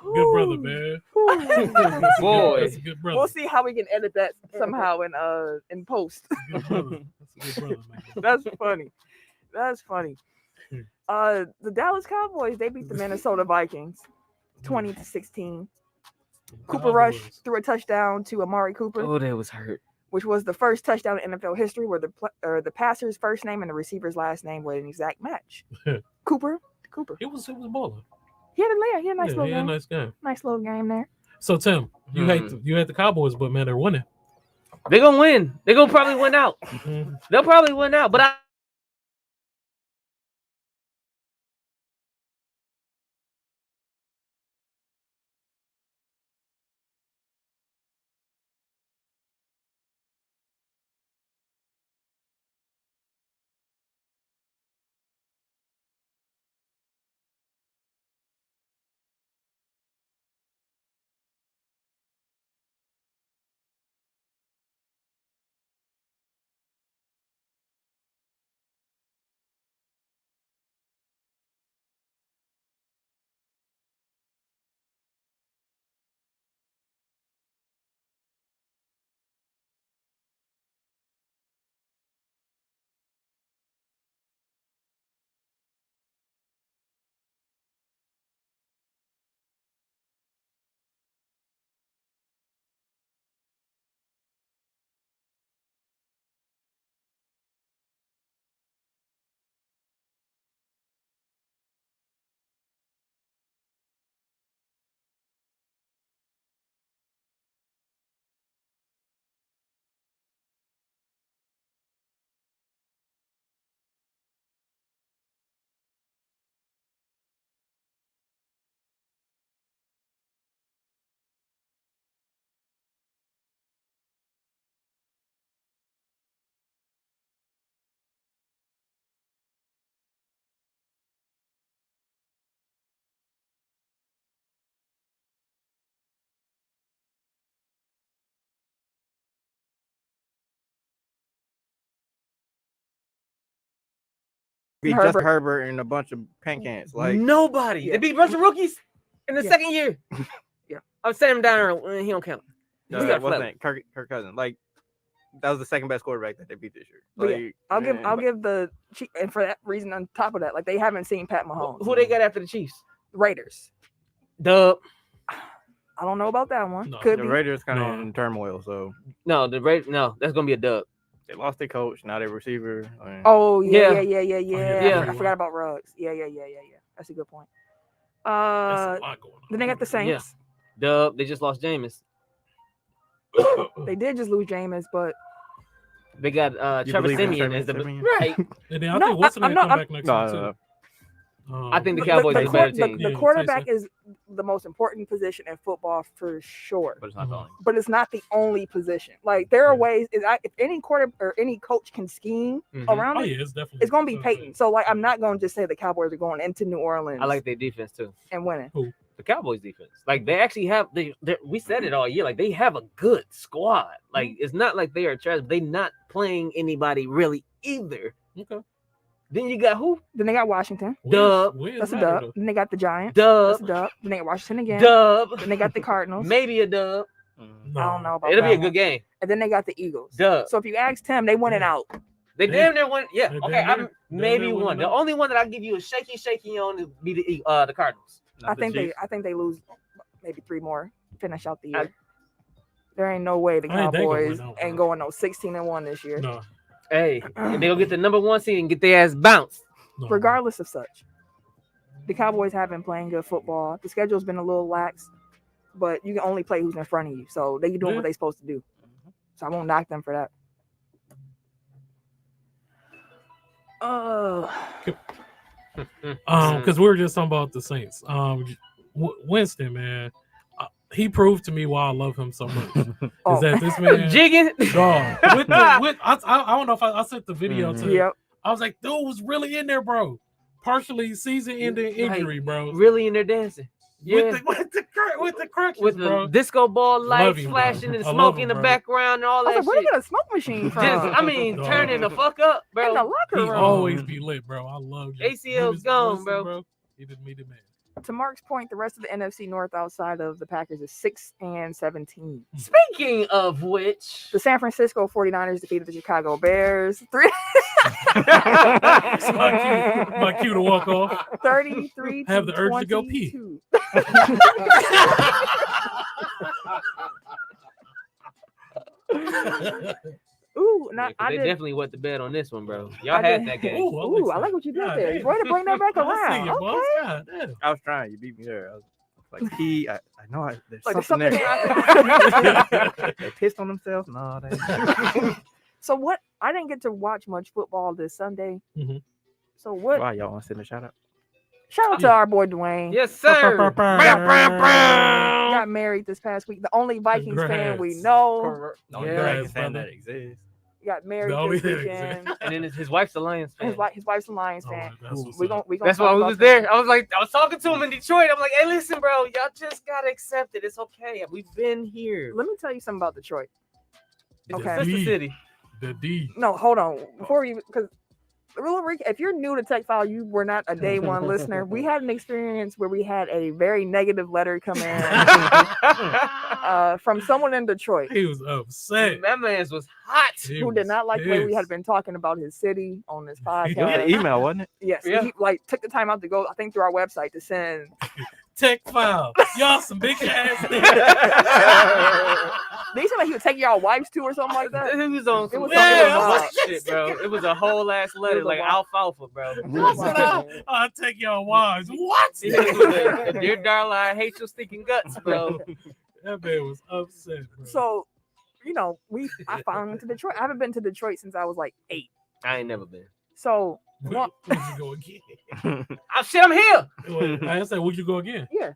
Good brother, man. Boy. That's a good brother. We'll see how we can edit that somehow in post. Good brother. That's a good brother, man. That's funny. That's funny. The Dallas Cowboys, they beat the Minnesota Vikings 20-16. Cooper Rush threw a touchdown to Amari Cooper. Oh, that was hurt. which was the first touchdown in NFL history where the passer's first name and the receiver's last name were an exact match. Cooper. It was balling. He had a nice little game. Nice game. Nice little game there. So Tim, you hate the Cowboys, but man, they're winning. They're gonna win. They're gonna probably win out. They'll probably win out, but beat Justin Herbert and a bunch of pancakes. Like nobody. Yeah. They beat a bunch of rookies in the second year. Yeah. I'm setting him down. He don't count. no, that wasn't Kirk Cousins. Like that was the second best quarterback that they beat this year. But Like, I'll give the and for that reason on top of that, like they haven't seen Pat Mahomes. Who they got after the Chiefs? Raiders. Dub. I don't know about that one. No, Could the be. Raiders kind of in turmoil, so No, no, that's gonna be a dub. they lost their coach, now their receiver. Oh Yeah. yeah. I forgot about Ruggs. Yeah. That's a good point. That's a lot going on. Then they got the Saints. Dub. They just lost Jameis. They did just lose Jameis, but They got You Trevor believe in Siemian Trevor as the Siemian? right. And then I No, think Winston I'm come not- back next No, week too. no, I think the Cowboys the, are the better team. the Yeah, quarterback say so. is the most important position in football for sure. But it's not the only. But it's not the only position. Like there are Yeah. ways. If any quarter or any coach can scheme Mhm. around Oh it, yeah, it's definitely. it's gonna be Peyton. So like I'm not gonna just say the Cowboys are going into New Orleans I like their defense too. and winning. The Cowboys defense. Like they actually have we said it all year. Like they have a good squad. Like it's not like they are trash. They not playing anybody really either. Okay. Then you got who? Then they got Washington. Dub. That's a dub. Then they got the Giants. Dub. That's a dub. Then they got Washington again. Dub. Then they got the Cardinals. Maybe a dub. I don't know about It'll be a that good one. game. And then they got the Eagles. Dub. So if you ask Tim, they won it out. They They- damn near won. Yeah. they Okay. damn I'm near maybe won one. it The out. only one that I give you a shaky on is be the Cardinals. I think they lose maybe 3 more. Finish out the year. There ain't no way the I ain't they gonna Cowboys win out, ain't bro. going no 16-1 this year. No. Hey, and they'll get the number 1 seed and get their ass bounced. No. Regardless of such, the Cowboys have been playing good football. The schedule's been a little lax, but you can only play who's in front of you. So they doing Yeah. what they're supposed to do. So I won't knock them for that. Because we were just talking about the Saints. Winston, man, he proved to me why I love him so much. Is that this man? Jigging. Dog, I don't know if I sent the video to. Yep. I was like, dude was really in there, bro. Partially season-ending injury, bro. Really in there dancing. Yeah. With the crutches, With the bro. disco ball Love lights him, bro. flashing and I love smoke him, in the bro. background and all I was that like, where they shit. get a smoke machine from? Just, I mean, Dog. turning the fuck up, in the bro. locker He room. always be lit, bro. I love you. ACL's gone, bro. He did me the man. To Mark's point, the rest of the NFC North outside of the Packers is 6-17. Speaking of which, The San Francisco 49ers defeated the Chicago Bears 3 It's my cue to walk off. 33 Have the urge to go pee. 22. Ooh, Yeah, 'cause I they did. definitely wet the bed on this one, bro. Y'all I had did. that game. Ooh, I like what you did God there. damn. Way to bring that back I was around. thinking, Okay. boss, God damn. I was trying. You beat me there. I was like, Key, I know there's Like, something there's there. They pissed on themselves. No, they. So what? I didn't get to watch much football this Sunday. Mhm. So what? Wow, y'all want to send a shout out? Shout out to our boy Dwayne. Yes, sir. Got married this past week. The only Vikings fan we Congrats. know. No, Yeah, you're right, brother. fan that exists. Got married The only this that weekend. And then his wife's a Lions fan. His wife's a Lions Oh, fan. that's what's We up. gonna That's talk why we about was that. there. I was talking to him in Detroit. I'm like, hey, listen, bro, y'all just gotta accept it. It's okay. We've been here. Let me tell you something about Detroit. Okay. Sister D. City. The D. No, hold on. Before we, because if you're new to Tech File, you were not a day one listener. We had an experience where we had a very negative letter come in from someone in Detroit He was upset. That man's was hot. He who did was not like the way we had pissed. been talking about his city on this It was an podcast. email, wasn't it? Yes, Yeah. he took the time out to go, I think, through our website to send. Tech File. Y'all some big ass They said like he would take y'all wives to or something like that. It was on some was fucking something shit, bro. It was a whole ass letter, was a like wild- alfalfa, bro. I said, I'll take y'all wives. What? Dear darling, I hate your stinking guts, bro. That man was upset, bro. So, I finally went to Detroit. I haven't been to Detroit since I was like 8. I ain't never been. So, Would one- you go again? Oh shit, I'm here. Wait, I said, would you go again? yeah.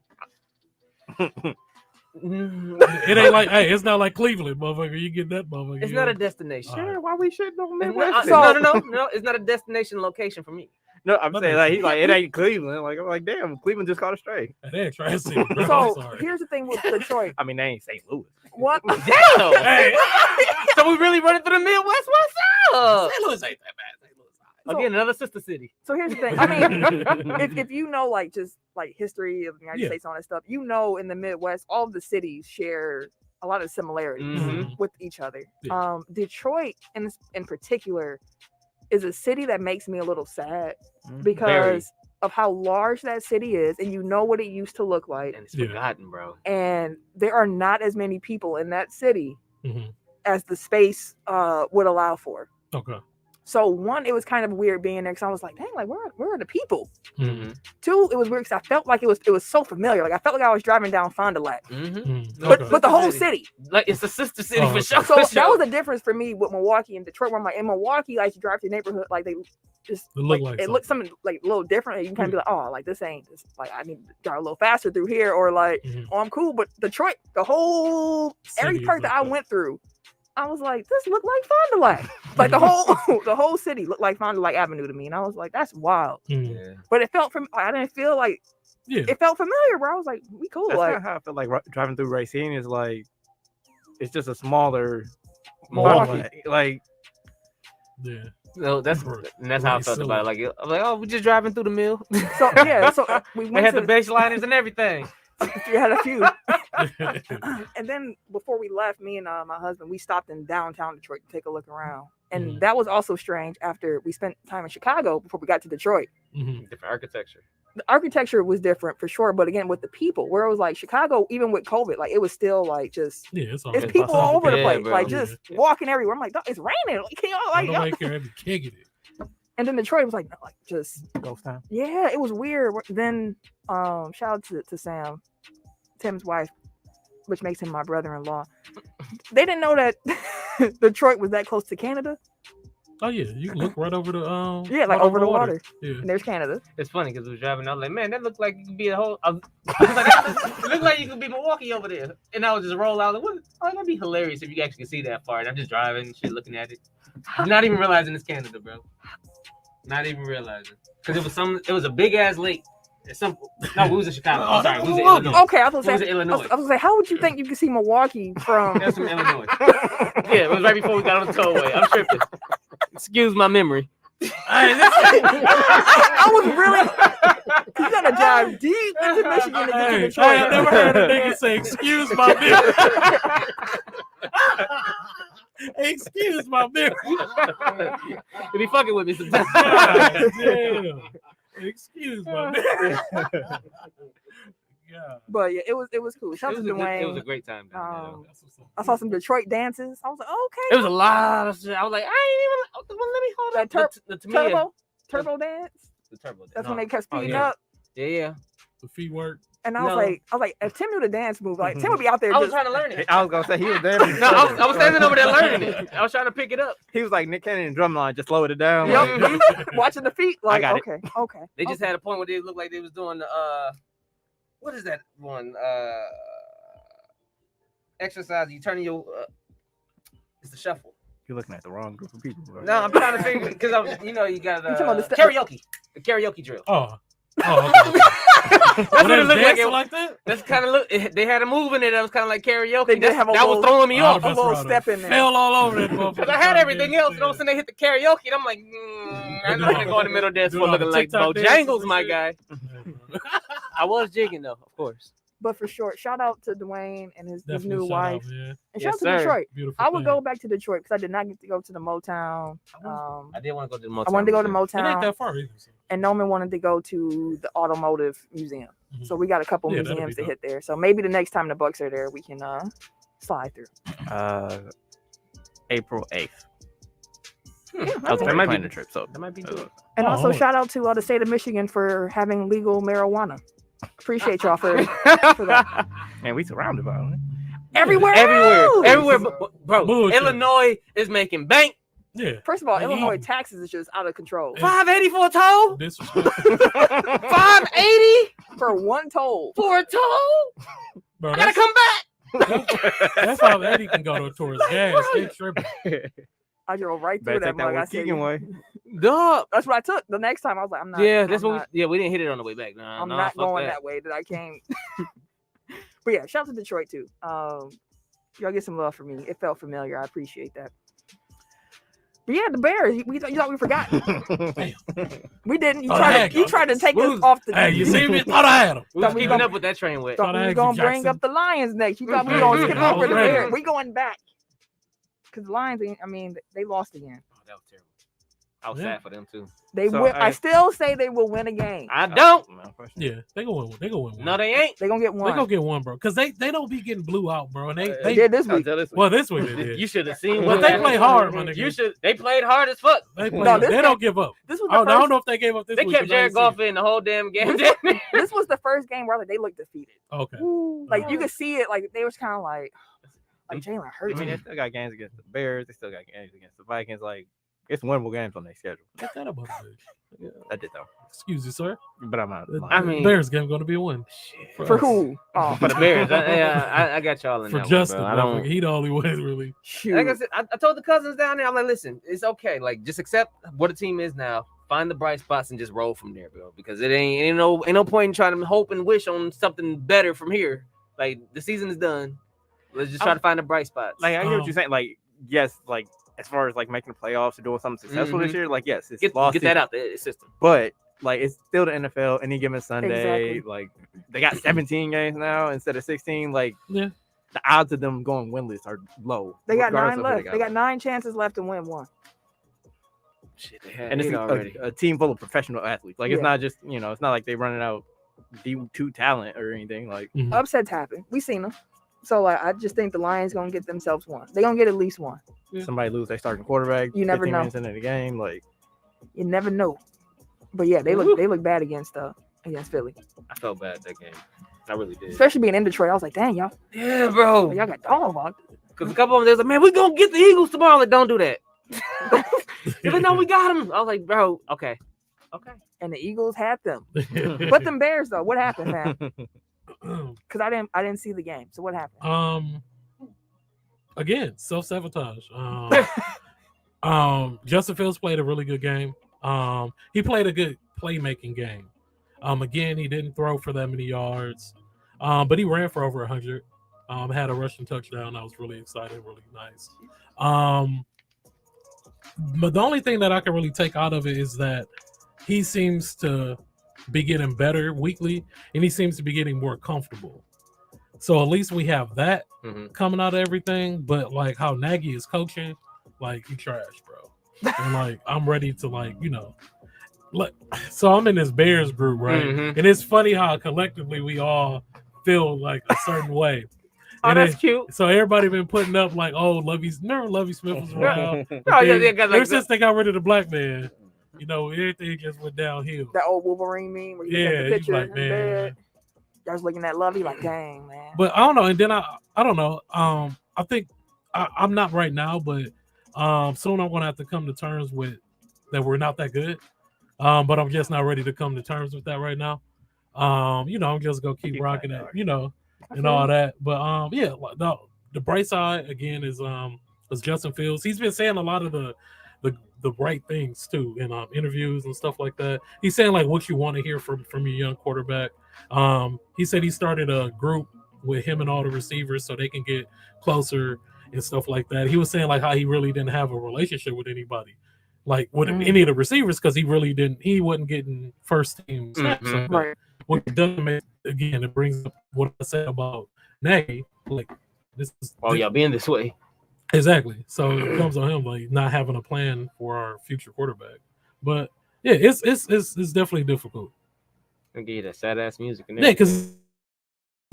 It ain't like, hey, it's not like Cleveland, motherfucker. You get that motherfucker. It's you not know? a destination. Alright. Why we shitting on It's Midwest? not- no. It's not a destination location for me. No, I'm That saying makes like he's like it ain't Cleveland. Like I'm like, damn, Cleveland just caught a stray. That ain't Tri-City, bro. I'm So sorry. here's the thing with Detroit. I mean, they ain't St. Louis. What? Damn. Hey, So we really running through the Midwest? What's up? St. Louis ain't that bad. St. Louis. So- Again, another sister city. So here's the thing. I mean, if you know just history of the United Yeah. States and all that stuff, in the Midwest, all of the cities share a lot of similarities Mhm. with each other. Yeah. Detroit in particular is a city that makes me a little sad Mhm. because of how large that city is, and you know what it used to look like, And it's Yeah. forgotten, bro. and there are not as many people in that city Mhm. as the space would allow for. Okay. So one, it was kind of weird being there because I was like, dang, like where are the people? Mhm. Two, it was weird because I felt like it was so familiar. Like I felt like I was driving down Fond du Lac, Mm-hmm. Mhm. but Okay. the whole city. Like it's a sister city Oh, for okay. sure. So for that sure. was the difference for me with Milwaukee and Detroit. Where I'm like in Milwaukee, like you drive through the neighborhood, like they just It look like it looks something like a little different. And you can kind of be like, oh, like this ain't this, like I need to drive a little faster through here, or like, Mhm. oh, I'm cool. But Detroit, the whole every City part is that like I that. went through, I was like, this looked like Fond du Lac. Like the whole city looked like Fond du Lac Avenue to me, and I was like, that's wild. Mhm. Yeah. But it felt I didn't feel like Yeah. it felt familiar, bro. I was like, we cool. That's Like not how I feel like driving through Racine is like. It's just a smaller Milwaukee. Like Yeah. No, that's Right. and that's how I felt about it. Like I'm like, oh, we're just driving through the mill. so, yeah. So we They went had to the baseliners and everything. we had a few. And then before we left, me and my husband, we stopped in downtown Detroit to take a look around. And Mhm. that was also strange after we spent time in Chicago before we got to Detroit. Mhm. Different architecture. The architecture was different for sure, but again, with the people, where it was like Chicago, even with COVID, like it was still like just Yeah, it's all it's good. people all over the Yeah, place, bro. like Yeah. just walking everywhere. I'm like, "Dog, it's raining. Like, can y'all like?" Nobody care if you can't get it. And then Detroit was like, no, like just ghost town. yeah, it was weird. Then shout out to Sam, Tim's wife, which makes him my brother-in-law. They didn't know that Detroit was that close to Canada. Oh yeah, you can look right over the Yeah, like over the water. Yeah. And there's Canada. It's funny because we was driving. I was like, man, that looked like it could be a whole. I was like, it looked like you could be Milwaukee over there. And I would just roll out. Like, what? Oh, that'd be hilarious if you actually could see that far. And I'm just driving, and shit, looking at it, not even realizing it's Canada, bro. Not even realizing because it was a big ass lake. No, we was in Chicago. I'm sorry, we was in Illinois. Okay, I was We was gonna in say, Illinois. I was gonna say, how would you think you could see Milwaukee from? That's from Illinois. Yeah, it was right before we got on the tollway. I'm tripping. Excuse my memory. I was really. You gotta drive deep into Michigan to get to Hey, Detroit. I never heard a nigga say, "Excuse my memory." Excuse my memory. You be fucking with me sometimes. God damn. Excuse my memory. God. But yeah, it was cool. Shout out to Dwayne. It was a great time. I saw some Detroit dances. I was like, okay. It was a lot of shit. I was like, I ain't even. Let me hold that turbo dance. The turbo. That's when they kept speeding up. Yeah. The feet work. And I was like, if Tim knew the dance move, like Tim would be out there. I was trying to learn it. I was gonna say he was there. No, I was standing over there learning it. I was trying to pick it up. He was like Nick Cannon in Drumline, just lowered it down. Yep. Watching the feet. Like, I got okay. They just had a point where they looked like they was doing the what is that one? Exercise. You turn your it's the shuffle. You're looking at the wrong group of people, bro. No, I'm trying to figure because you got karaoke. The karaoke drill. Oh, okay. That's what it looked like. Like that? That's kind of look. They had a move in it that was kind of like karaoke. They did have that was throwing me off. A little step in there. Fell all over that motherfucker. Because I had everything else, and all of a sudden they hit the karaoke, and I'm like, I'm not gonna go in the middle dance for looking like Bojangles, my guy. I was jigging though, of course. But for short, shout out to Dwayne and his new wife. And shout out to sir. Detroit. Beautiful I would thing. go back to Detroit because I did not get to go to the Motown. I did want to go to the Motown. I wanted to go to It ain't Motown. that far either. And Norman wanted to go to the Automotive Museum. Mhm. So we got a couple Yeah, that'd museums be to hit there. So maybe the next time the Bucks are there, we can slide through. April 8th. Yeah, I was That might planning be- the trip, so That might be good. and also Oh. shout out to the state of Michigan for having legal marijuana. Appreciate y'all for that. Man, we surrounded by it. Everywhere. Everywhere, bro. Bullshit. Illinois is making bank. Yeah. First of all, And Illinois even- taxes is just out of control. $5.80 for a toll. Disrespectful. $5.80 For one toll. for a toll. Bro, I gotta come back. that's how Eddie can go towards gas. They tripping. I drove right through Better that take that mug. I one said, Keegan way. Dog. that's what I took. The next time I was like, I'm not. Yeah, that's I'm what. not, We didn't hit it on the way back. Nah, I'm nah, not fuck going that way that I came. But yeah, shout out to Detroit too. Y'all get some love for me. It felt familiar. I appreciate that. But yeah, the Bears. You thought we forgot? We didn't. You tried to take us off the. Hey, you see me? Thought I had him. We was Thought we keeping gonna- up with that train with. Thought we I was had gonna you, bring Jackson. up the Lions next. You thought we were gonna skip over the Already. Bears. We going back because the Lions. I mean, they lost again. Oh, that was terrible. I was Yeah. sad for them too. They So, I still say they will win a game. I don't. Yeah, they gonna win. They gonna win one. No, they ain't. They gonna get They one. gonna get one, bro. Because they don't be getting blew out, bro. And They they did this week. well this week they did. You should have seen But what they happened. play hard, my nigga. You should. They played hard as fuck. They play. No, this they game- don't give up. This was I the don't first. know if they gave up this They week. kept 'cause I Jared ain't Goff seen in the whole damn game. This was the first game where they looked defeated. it. Okay. Like you could see it. Like they was kind of like Jalen I hurts. mean, they still got games against the Bears. They still got games against the Vikings. Like, it's winnable games on their schedule. Get that about it. I did though, Excuse you, sir. but I'm out. I mean- Bears game going to be a win For us. who? Oh, For the Bears. I got y'all in For that Justin. one, bro. I don't. He the only one really. shoot. Like I said, I told the cousins down there, I'm like, listen, it's okay. Like, just accept what the team is now. Find the bright spots and just roll from there, bro. Because it ain't no point in trying to hope and wish on something better from here. Like, the season is done. Let's just try to find the bright spots. Like, I hear what you're saying. Like, yes, like as far as like making the playoffs or doing something successful this year, like yes, it's get lost that out the system. But like, it's still the NFL. Any given Sunday, Exactly. like they got 17 games now instead of 16. Like, Yeah. the odds of them going winless are low. They got regardless 9 of who left. They got 9 chances left to win one. Shit, they had and it's it already. a team full of professional athletes. Like, it's Yeah. not just it's not like they running out D2 talent or anything. Like, Upsets happen. We seen them. So like, I just think the Lions gonna get themselves one. They gonna get at least one. somebody lose their starting quarterback. You never 15 know. minutes into the game, like. You never know. But yeah, they look bad against Philly, I felt bad that game. I really did. especially being in Detroit. I was like, dang y'all, Yeah, bro. y'all got dog walked. Because a couple of them, they was like, man, we gonna get the Eagles tomorrow. Like, don't do that. They're like, no, we got them. I was like, bro, okay. And the Eagles had them. But them Bears though, what happened, man? Because I didn't see the game. So what happened? Again, self-sabotage. Justin Fields played a really good game. He played a good playmaking game. Again, he didn't throw for that many yards, but he ran for over 100. Had a rushing touchdown. I was really excited, really nice. But the only thing that I can really take out of it is that he seems to be getting better weekly, and he seems to be getting more comfortable. So at least we have that coming out of everything. But like how Nagy is coaching, like he trash, bro. And like I'm ready to like so I'm in this Bears group, right? And it's funny how collectively we all feel like a certain way. Oh, And that's then- cute. So everybody been putting up like, oh, remember Lovey Smith was around. Oh, But yeah, then, they got like ever since they got rid of the black man, everything just went downhill. That old Wolverine meme where you Yeah, take the you picture like, in man. bed. I was looking at Lovey like, dang, man. But I don't know. And then I don't know. I think I'm not right now, but soon I'm gonna have to come to terms with that we're not that good. But I'm just not ready to come to terms with that right now. I'm just gonna keep rocking it, and all that. But yeah, the bright side again is Justin Fields. He's been saying a lot of the right things too in interviews and stuff like that. He's saying like what you want to hear from your young quarterback. He said he started a group with him and all the receivers so they can get closer and stuff like that. He was saying like how he really didn't have a relationship with anybody, like with any of the receivers, because he wasn't getting first team snaps. Right. What it does make, again, it brings up what I said about Nagy. Like y'all being this way. Exactly. So it comes on him like not having a plan for our future quarterback. But yeah, it's definitely difficult. I'll give you that sad ass music. Yeah, because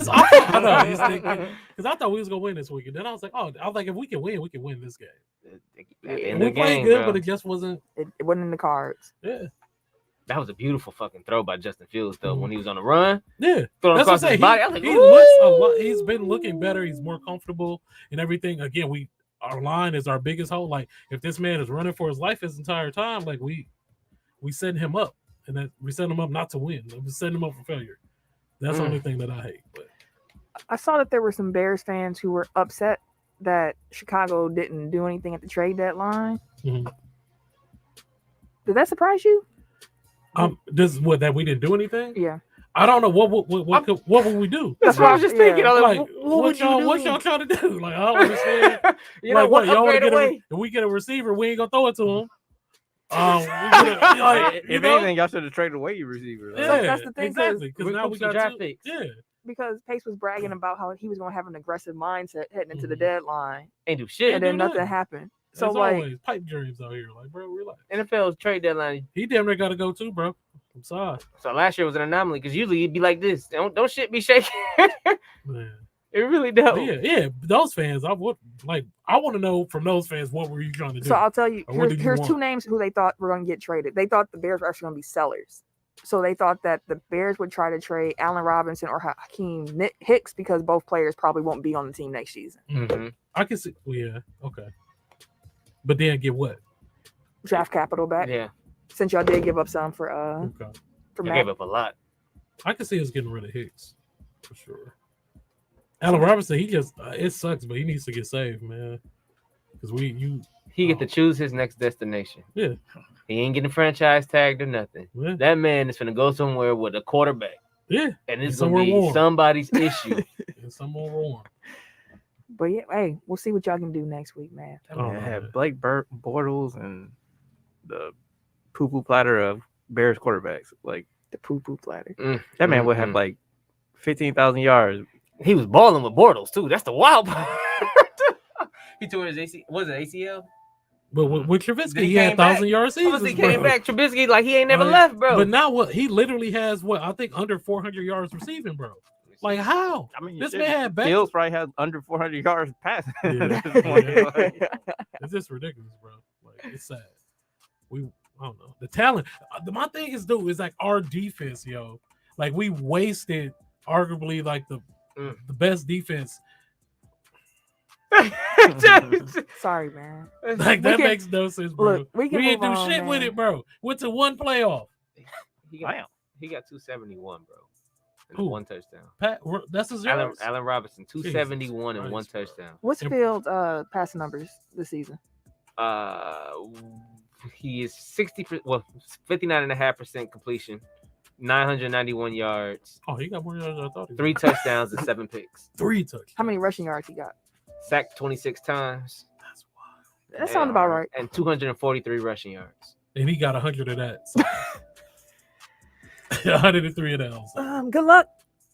I know because I thought we was gonna win this week, and then I was like, if we can win this game. We played good, but it just wasn't. It wasn't in the cards. Yeah. That was a beautiful fucking throw by Justin Fields, though. When he was on the run, yeah, throwing that's across what I'm his saying. body, I was like, He looks a lot. He's been looking better. He's more comfortable and everything. Again, our line is our biggest hole. Like if this man is running for his life his entire time, like we setting him up, and that we setting him up not to win. We setting him up for failure. That's the only thing that I hate. But I saw that there were some Bears fans who were upset that Chicago didn't do anything at the trade deadline. Mm-hmm. Did that surprise you? This is that we didn't do anything. Yeah, I don't know what would we do. That's what I was just thinking. I was Like, what y'all trying to do? Like I don't understand. what y'all want to upgrade away? if we get a receiver, we ain't gonna throw it to him. If anything, y'all should have traded away your receiver. Yeah, So that's the thing, exactly. Because now we got draft two. picks. Yeah, because Pace was bragging about how he was going to have an aggressive mindset heading into the deadline, Ain't do shit. and then do nothing nothing. happened. so So like, always pipe dreams out here. Like, bro, relax. NFL's trade deadline. He damn near got to go too, bro. I'm sorry, So last year was an anomaly because usually it'd be like this. Don't shit be shaking. man. It really does. Yeah. Those fans, I want to know from those fans what were you trying to do? so I'll tell you, Or what did you here's want? two names who they thought were going to get traded. They thought the Bears were actually going to be sellers. So they thought that the Bears would try to trade Allen Robinson or Hakeem Hicks because both players probably won't be on the team next season. Mm-hmm. I can see. Well, yeah, okay. But then get what? Draft capital back. Yeah, Since y'all did give up some for Okay. I Matt. gave up a lot. I can see us getting rid of Hicks for sure. Allen Robinson, he just it sucks, but he needs to get saved, man. Because He get to choose his next destination. Yeah. He ain't getting franchise tagged or nothing. Yeah. That man is gonna go somewhere with a quarterback, Yeah, and it's somewhere gonna be warm. somebody's issue. and some more warm. But yeah, hey, we'll see what y'all can do next week, man. I mean, Oh, it had man. Blake Bortles and the poo-poo platter of Bears quarterbacks. Like The poo-poo platter. that man would have like 15,000 yards. He was balling with Bortles too. That's the wild part. He tore his ACL. Was it ACL? But with Trubisky, Then he he had came back. 1,000-yard seasons. Obviously, he came bro. back. Trubisky like he ain't never Like, left, bro. But now what? He literally has I think under 400 yards receiving, bro. Like how? I mean, This shit, man had back. Fields probably has under 400 yards passing. Yeah. at this point. Like, It's just ridiculous, bro. Like it's sad. I don't know the talent. My thing is, dude, is like our defense, yo. Like we wasted arguably like the best defense. Sorry, man. Like that makes no sense, bro. Look, we can ain't do move on, shit with man. it, bro. Went to one playoff. He got 271, bro. And Who? one touchdown. That's his yards. Allen Robinson, 271 and one Christ, bro. touchdown. What's Fields' passing numbers this season? He is 59.5% completion, 991 yards, Oh, he got more yards than I thought. He 3 touchdowns and 7 picks. 3 touchdowns. How many rushing yards he got? Sacked 26 times. That's wild. That sounds about right. And 243 rushing yards. And he got 100 of that. So. 103 of that. Also. Good luck.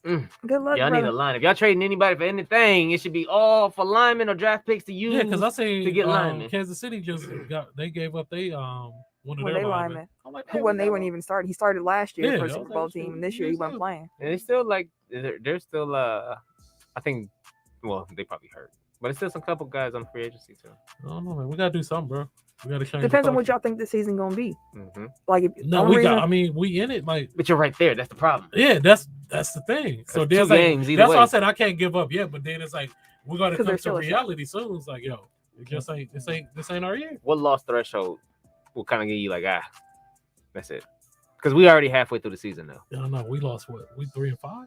Mm. Good luck, Y'all need a line. If y'all trading anybody for anything, it should be all for linemen or draft picks to use. Yeah, because I seen to get linemen. Kansas City just they gave up they one of When their they linemen. linemen. I'm like, Who wasn't even started. He started last year Yeah, for I a was Super like, Bowl shit, team, and this year he he wasn't still- playing. And it's still like they're still I think, well, they probably hurt, but it's still some couple guys on free agency too. I don't know, man. We gotta do something, bro. We gotta change. Depends the on what culture. y'all think this season gonna be. Mm-hmm. Like, if, No, only we reason, got. I mean, we in it. Like, But you're right there. That's the problem. yeah, that's the thing. So Two there's like, games either that's why I way. said I can't give up yet. But then it's like we gotta 'Cause come there's to still a shot. reality soon. It's like, yo, it just ain't. This ain't our year. What loss threshold will kind of get you like, that's it? Because we already halfway through the season now. I don't know. We lost what? We 3-5.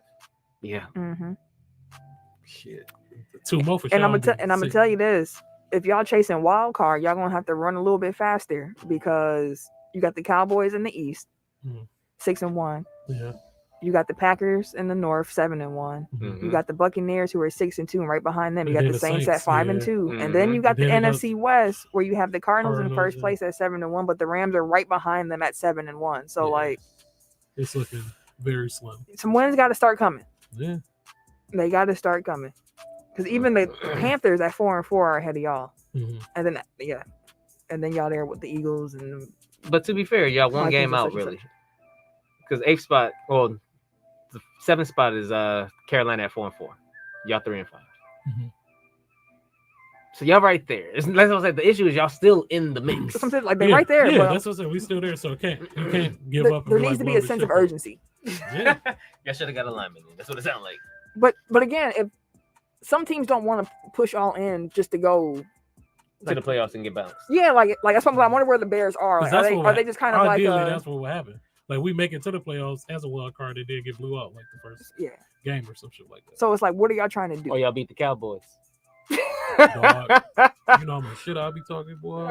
Yeah. mm-hmm. Shit. 2 more for And sure. I'm gonna tell you this: if y'all chasing wild card, y'all gonna have to run a little bit faster because you got the Cowboys in the East, Mhm. 6-1. Yeah. You got the Packers in the North, 7-1. Mhm. You got the Buccaneers who are 6-2, and right behind them you And got then the the Saints at Saints, 5-2, and then Mhm. you got the And then it NFC West where you have the Cardinals in Cardinals, first yeah. place at 7-1, but the Rams are right behind them at 7-1. So Yeah. like, It's looking very slim. some wins got to start coming. Yeah. They got to start coming because even the Panthers at 4-4 are ahead of y'all, Mhm. and then and then y'all there with the Eagles and But to be fair, y'all one Vikings game and out such and really. Because 8th spot, well, the 7th spot is Carolina at 4-4. Y'all 3-5. Mhm. So y'all right there. That's what I'm saying. The issue is y'all still in the mix. something like they Yeah, right there. Yeah, but that's what I said. We still there, so you can't give up. And there be needs like, to be blow a the sense shit of up. urgency. Yeah. Y'all should have got a lineman. That's what it sounds like. But again, if some teams don't want to push all in just to go, To the playoffs and get bounced. yeah, like that's something I wonder where the Bears are. 'Cause Like, that's are what they just kind of like ideally that's what will happen. Like we make it to the playoffs as a wild card, and then get blew out like the first yeah? game or some shit like that. So it's like, what are y'all trying to do? Or y'all beat the Cowboys. Dog, you know how much shit I'll be talking, boy.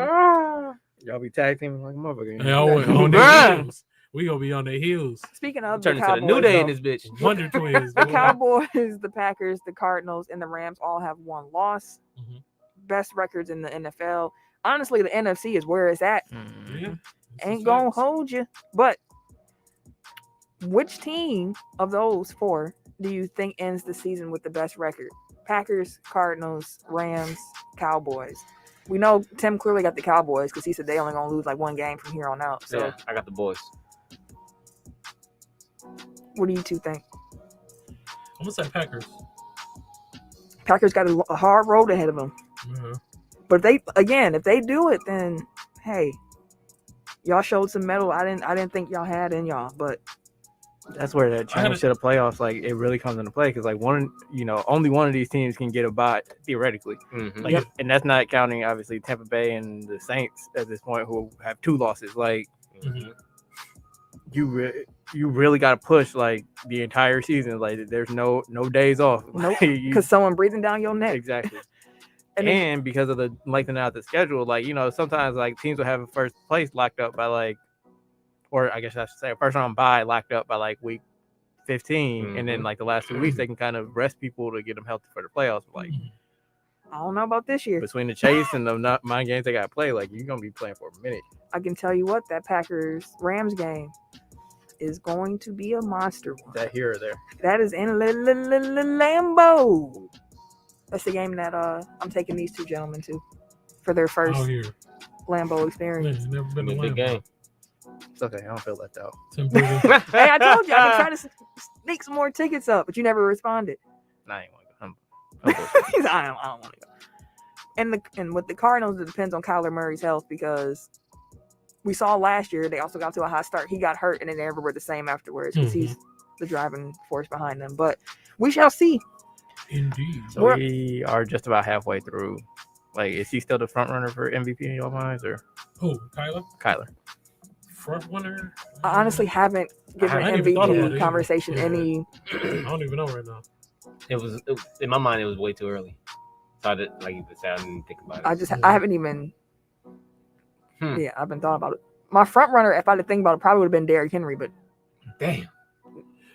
Y'all be tag teaming like a motherfucker. Hey, on their heels. We gonna be on their heels. Speaking of Turn the into the Cowboys, new day in though, this bitch. Wonder Twins. the boy. Cowboys, the Packers, the Cardinals, and the Rams all have one loss. Mhm. Best records in the NFL. Honestly, the NFC is where it's at. Mhm. Yeah. Ain't gonna hold you. But which team of those four do you think ends the season with the best record? Packers, Cardinals, Rams, Cowboys. We know Tim clearly got the Cowboys because he said they only gonna lose like one game from here on out. So Yeah, I got the boys. what do you two think? I'm gonna say Packers. Packers got a hard road ahead of them. Yeah. But if they do it, then hey, y'all showed some mettle I didn't think y'all had in y'all. But That's where that change to the playoffs, like it really comes into play because like only one of these teams can get a bye theoretically. Mm-hmm. Like, and that's not counting obviously Tampa Bay and the Saints at this point who have 2 losses. Like Mm-hmm. you really got to push like the entire season. Like there's no days off. nope, You- because someone breathing down your neck. exactly. And And, then- because of the lengthening out the schedule, like sometimes like teams will have a first place locked up by like, or I guess I should say a first round bye locked up by like week 15, and then Mhm. like the last 2 weeks they can kind of rest people to get them healthy for the playoffs. Like I don't know about this year. between the chase and the mind games they got to play, like you're gonna be playing for a minute. I can tell you what, that Packers Rams game is going to be a monster one. That here or there. That is in Lambeau. That's the game that I'm taking these two gentlemen to for their first Out here. Lambeau Man, experience. never been to Big Lambeau. game. It's okay. I don't feel left out. Tim Brady. Hey, I told you I can try to sneak some more tickets up, but you never responded. Nah, I ain't want to go. He's like, I don't want to go. And with the Cardinals, it depends on Kyler Murray's health because we saw last year they also got to a hot start. He got hurt and they never were the same afterwards because he's the driving force behind them. But we shall see. Indeed. So we are just about halfway through. Like, is he still the front runner for MVP in your minds, or Who? Kyler? Kyler? Front runner? I honestly haven't given I hadn't even thought about MVP it conversation either. any. I don't even know right now. It was in my mind. It was way too early. So I didn't like you said. I didn't think about it. I haven't even. Hmm. Yeah, I've been thought about it. My front runner, if I had to think about it, probably would have been Derrick Henry, but Damn.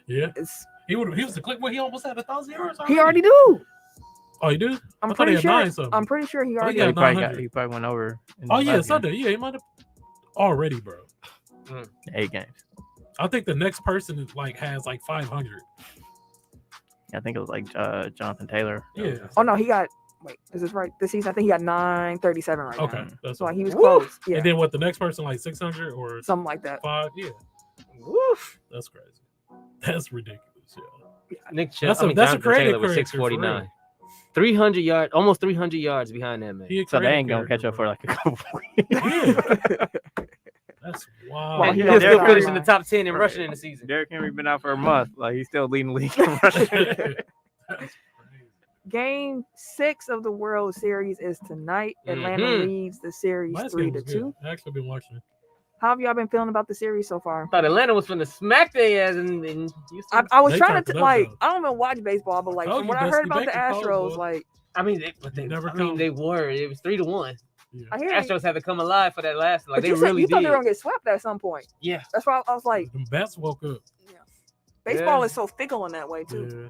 Yeah. it's He was the click where he almost had 1,000 yards. he already do. Oh, he do? I'm I thought pretty he had sure. 9-something. I'm pretty sure he already. yeah, he probably 900. he probably went over. in Oh the yeah, last game. Sunday. Yeah, he might have already, bro. 8 games. I think the next person is like has like 500. I think it was like Jonathan Taylor. Yeah. Oh no, he got Wait, is this right? This season, I think he got 937 right Okay, now. that's So right. he was Woo! close. Yeah, And then what? The next person like 600 or something like that. 5? Yeah, Woof. that's crazy. That's ridiculous. Yeah. Nick That's a Jonathan credit Taylor with character, for 649. 300 yards, almost 300 yards behind that man. He a So they credit ain't gonna catch character, up for bro. like a couple weeks. Yeah. That's wild. Well, And he he'll on still the finish in the sideline. top 10 in Right. rushing in the season. Derrick Henry been out for a month. Like he's still leading the league in rushing. That's crazy. Game 6 of the World Series is tonight. Atlanta Mhm. leads the series Last game was 3-2. good. I actually been watching it. How have y'all been feeling about the series so far? Thought Atlanta was finna smack their ass in Houston. I was They trying turned to it up, like though. I don't even watch baseball, but like Told from you, what I Bessie heard about the Baker cold, Astros, boy. like I mean, Never they were. It was 3-1. Yeah. I hear Astros had to come alive for that last. Like but they you, really you thought did. they were gonna get swept at some point. Yeah. That's why I was like, Them bats woke up. baseball Yeah. is so fickle in that way too. Yeah.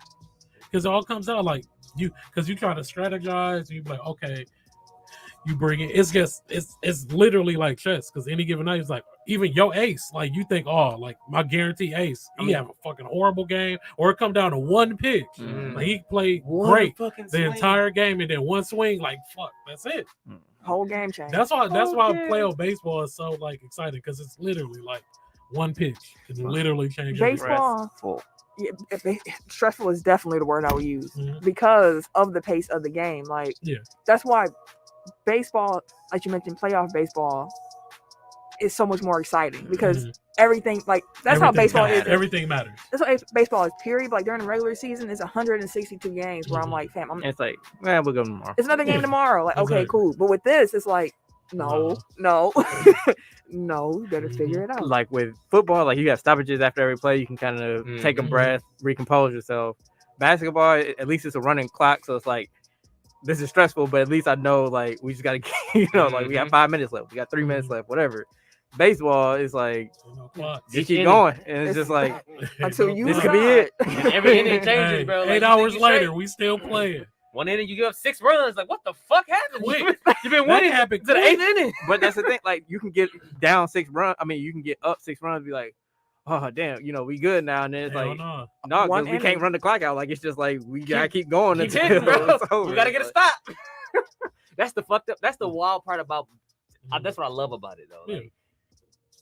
Because it all comes out like because you try to strategize and you be like, okay, you bring it. It's just it's literally like chess. Because any given night, it's like even your ace, like you think, oh, like my guarantee ace, he have a fucking horrible game, or it come down to one pitch. Mhm. Like he played One great fucking the swing. entire game, and then one swing, like fuck, that's it. Whole game change. That's why Okay. playoff baseball is so like exciting because it's literally like one pitch can literally change everything. Baseball. Full. Yeah, stressful is definitely the word I would use Mhm. because of the pace of the game. Like, Yeah. that's why baseball, like you mentioned, playoff baseball is so much more exciting because Mhm. everything, like, that's how Everything baseball counts. is. Everything matters. That's why baseball is period. Like during the regular season, it's 162 games where I'm Mhm. like, fam, It's like, we'll go tomorrow. it's another game Yeah, tomorrow. Like, okay, exactly. cool. But with this, it's like, no, you better figure it out. Like with football, like you got stoppages after every play. You can kind of take a Mhm. breath, recompose yourself. Basketball, at least it's a running clock, so it's like this is stressful, but at least I know like we just gotta, like we got 5 minutes left, we got 3 minutes left, whatever. Baseball is like Ain't no clock. you Each keep inning. going, and it's just like Until you this could be it. decide. And every inning changes, Hey, bro. Like, 8 you think hours you later, straight. we still playing. One inning, you give up 6 runs. Like, what the fuck happened? Quick. You've been That winning happened to the quick. 8th inning. But that's the thing, like you can get down 6 runs. I mean, you can get up 6 runs, and be like, oh damn, we good now. And then it's Hell like, no. no, One because we inning. can't run the clock out. Like it's just like we gotta keep going Keep until hitting, bro. it's over. We gotta get a Like, stop. That's the fucked up. That's the wild part about. That's what I love about it, though. Like, Yeah.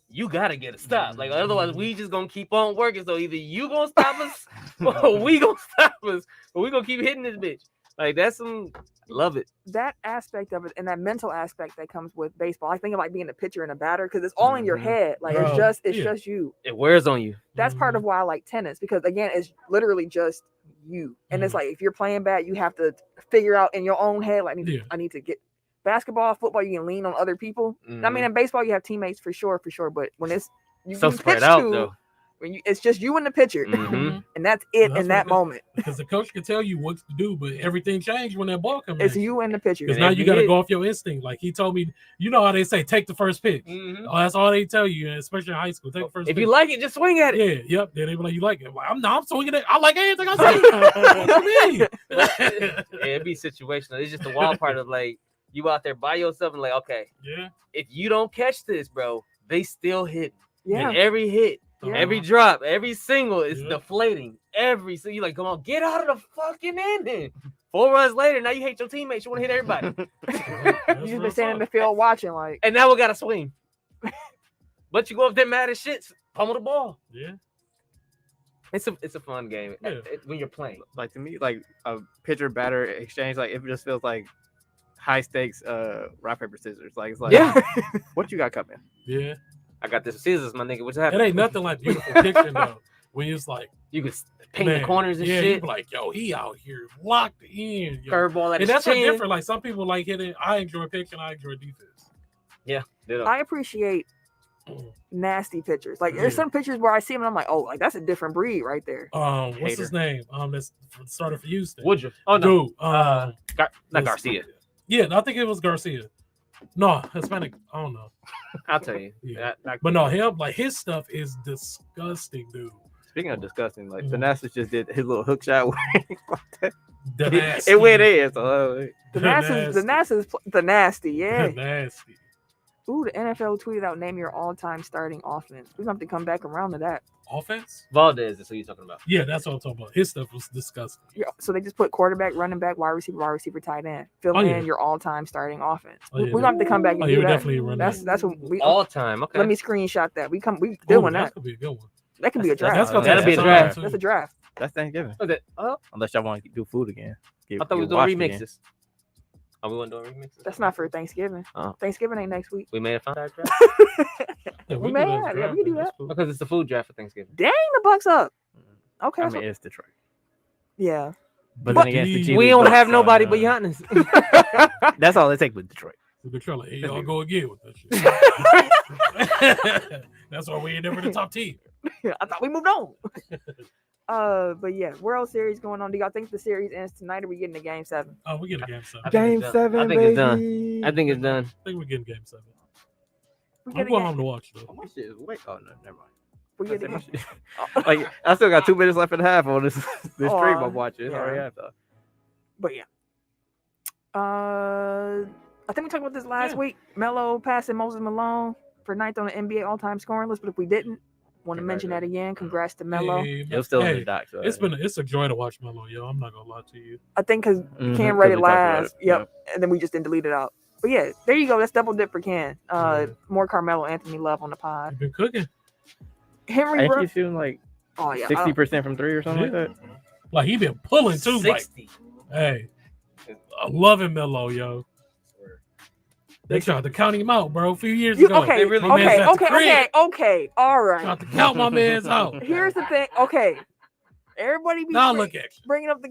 you gotta get a stop. Like otherwise, we just gonna keep on working. So either you gonna stop us, or we gonna stop us, or we gonna keep hitting this bitch. Like that's some. Love it. That aspect of it and that mental aspect that comes with baseball. I think of like being a pitcher and a batter because it's all in your Mhm. head. Like Bro, it's yeah. just you. It wears on you. That's part of why I like tennis because again, it's literally just you. And it's Mhm. like if you're playing bad, you have to figure out in your own head. Like Yeah. I need to get basketball, football. You can lean on other people. I mean, Mhm. in baseball, you have teammates for sure. But when it's you So can spread pitch out to, though. when it's just you and the pitcher, Mhm. and that's it That's in that what it- moment. Because the coach can tell you what to do, but everything changed when that ball comes in. It's you and the pitcher. Because And now every you got to hit. go off your instinct. Like he told me, you know how they say, take the first pitch. Mhm. Oh, that's all they tell you, especially in high school. Take the first If pitch. you like it, just swing at it. Yeah, yep. Then they be like, you like it. Like, I'm swinging it. I like anything I see. What you mean? Yeah, it'd be situational. It's just the wild part of like you out there by yourself and like, okay, Yeah. if you don't catch this, bro, they still hit. Yeah. And every hit, Yeah. every drop, every single is Yeah. deflating. So you like, come on, get out of the fucking inning. 4 runs later, now you hate your teammates. You want to hit everybody. You just been standing in the field watching, like And now we got to swing. But you go up there mad as shit, pummel the ball. Yeah. It's a fun game Yeah. when you're playing. like to me, like a pitcher batter exchange, like it just feels like high stakes rock paper scissors. Like it's like, Yeah. what you got coming? Yeah. I got this scissors, my nigga. What's It happening? ain't nothing like beautiful pitching, though. When you was like, You can paint man, the corners and yeah, you shit. be like, yo, he out here locked in. Yo. Curveball at And his that's what chin. different. Like some people like hitting. I enjoy pitching. I enjoy defense. Ditto. I appreciate nasty pitchers. Like there's Yeah. some pitchers where I see them and I'm like, oh, like that's a different breed right there. What's Hater. his name? That's started for Houston. Woodruff. Oh no, Dude, not was- Garcia. Yeah, I think it was Garcia. No, Hispanic. I don't know. I'll tell you. Yeah. But no, him like his stuff is disgusting, dude. Speaking of disgusting, like Mhm. Thanasis just did his little hook shot. The It went in. So The nasty, yeah. nasty. Ooh, the NFL tweeted out, name your all-time starting offense. We're going to have to come back around to that. Offense? Valdez is who you're talking about. Yeah, that's what I'm talking about. His stuff was disgusting. Yeah, so they just put quarterback, running back, wide receiver, tight end. Fill in your all-time starting offense. We're going to have to come back and do that. Definitely run That's what we... All time, okay. Let me screenshot that. We doing that. That could be a good one. That could be a draft. That'll be a draft. That's a draft. That's Thanksgiving. Okay. Oh, Unless y'all want to do food again. I thought we were doing remixes. Are we going to do remixes? That's not for Thanksgiving. Oh. Thanksgiving ain't next week. We may have found that draft. We may have. Yeah, we can do that. Cool. Because it's the food draft for Thanksgiving. Dang, the Bucks up. Okay. I mean, it's Detroit. Yeah. But then again, it's the G We League don't Bucks, have so, nobody but Giannis. That's all it takes with Detroit. Detroit, here y'all go again with that shit. That's why we ain't never the top team. I thought we moved on. But yeah, World Series going on. Do y'all think the series ends tonight, or we getting to Game 7? Oh, we get a game 7. Game 7, I think it's done. I think it's done. I think we're getting game 7. We I'm get a going game. home to watch though. My shit is way. Oh no, never mind. We get a game. Like I still got 2 minutes left in the half on this stream Oh, I'm watching. It's yeah. already half though. But yeah. I think we talked about this last Yeah. week. Melo passing Moses Malone for 9th on the NBA all-time scoring list. But if we didn't, want to mention that again. Congrats to Melo. Hey, It was still in hey, the doc. So it's a joy to watch Melo, yo. I'm not gonna lie to you. I think because Mhm, Ken 'cause read we it talked about last. it. Yep. And then we just didn't delete it out. But yeah, there you go. That's double dip for Ken. More Carmelo Anthony love on the pod. You've been cooking. Henry Ain't he Brooks. shooting like Oh yeah. 60% from 3 or something like that? Like he been pulling too. Like, 60. hey, I love him, Melo, yo. They tried to count him out, bro, a few years ago. Okay, They really- My man's at the crib. okay. All right. Tried to count my man's out. Here's the thing. Okay. Everybody be Now look at you. bringing up the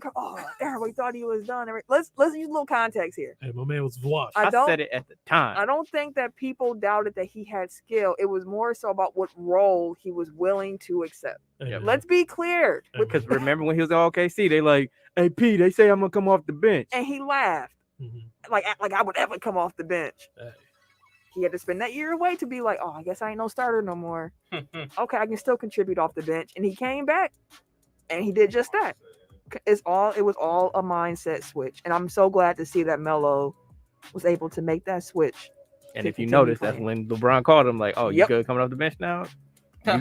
everybody thought he was done. Let's use a little context here. Hey, my man was washed. I I don't- said it at the time. I don't think that people doubted that he had skill. It was more so about what role he was willing to accept. Hey, man. Let's be clear. Hey, Because remember when he was at OKC, they like, hey P, they say I'm gonna come off the bench. And he laughed Mhm. like I would ever come off the bench. Hey. He had to spend that year away to be like, oh, I guess I ain't no starter no more. Okay, I can still contribute off the bench. And he came back and he did just that. It was all a mindset switch. And I'm so glad to see that Melo was able to make that switch. And to if you continue notice, that's playing. when LeBron called him like, oh, you Yep. good coming off the bench now?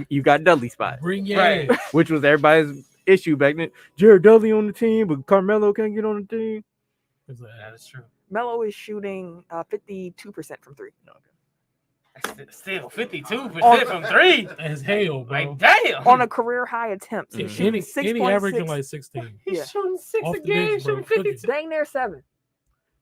You got Dudley spot, Bring your Right. ass. which was everybody's issue back then. Jared Dudley on the team, but Carmelo can't get on the team. It's like, That is true. Melo is shooting 52% from 3. Still 52% On- from 3. As hell, bro. Like, damn. On a career high attempt. Yeah, He's shooting Any averaging 6.6. like 16. He's yeah. shooting 6 Off a the game, bench, bro, shooting cooking. 52. Dang near 7.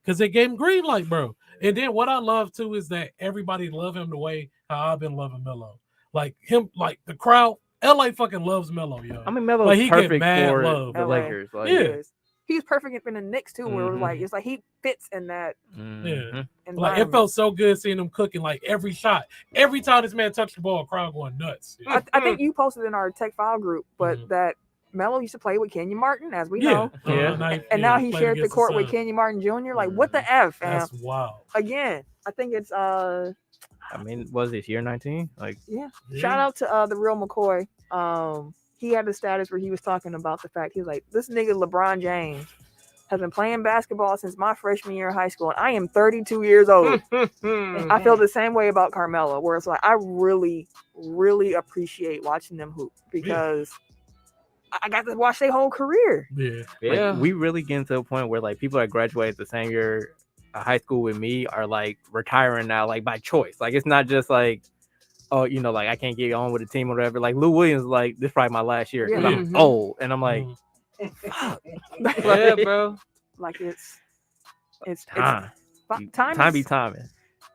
Because they gave him green light, bro. And then what I love too is that everybody love him the way how I've been loving Melo. Like him, like the crowd, LA fucking loves Melo, yo. I mean, Melo's Like, he get perfect mad for love, the bro. Lakers. Like, Yeah. He is. He's perfect in the Knicks too, where it was Mhm. like it's like he fits in that mhm. Like environment. it felt so good seeing him cooking like every shot. Every time this man touched the ball, crowd going nuts. I think you posted in our tech file group, but Mhm. that Melo used to play with Kenyon Martin, as we Yeah. know. Yeah. And now he played shared the against court with Suns. Kenyon Martin Jr. Like, what the F, fam? That's wild. Again, I think it's I mean, was this year 19? Like, yeah. Yeah. Shout out to the real McCoy. He had a status where he was talking about the fact he was like, this nigga LeBron James has been playing basketball since my freshman year of high school, and I am 32 years old. And I feel the same way about Carmelo, where it's like I really, really appreciate watching them hoop because I got to watch their whole career. Yeah. Yeah. like, we really getting to a point where like people that graduated the same year of high school with me are like retiring now, like by choice. Like it's not just like, oh, you know, like I can't get on with the team or whatever. Like Lou Williams, like this is probably my last year because Yeah. I'm Mhm. old, and I'm like, Mhm. Yeah, bro. Like it's time, time be is- timing.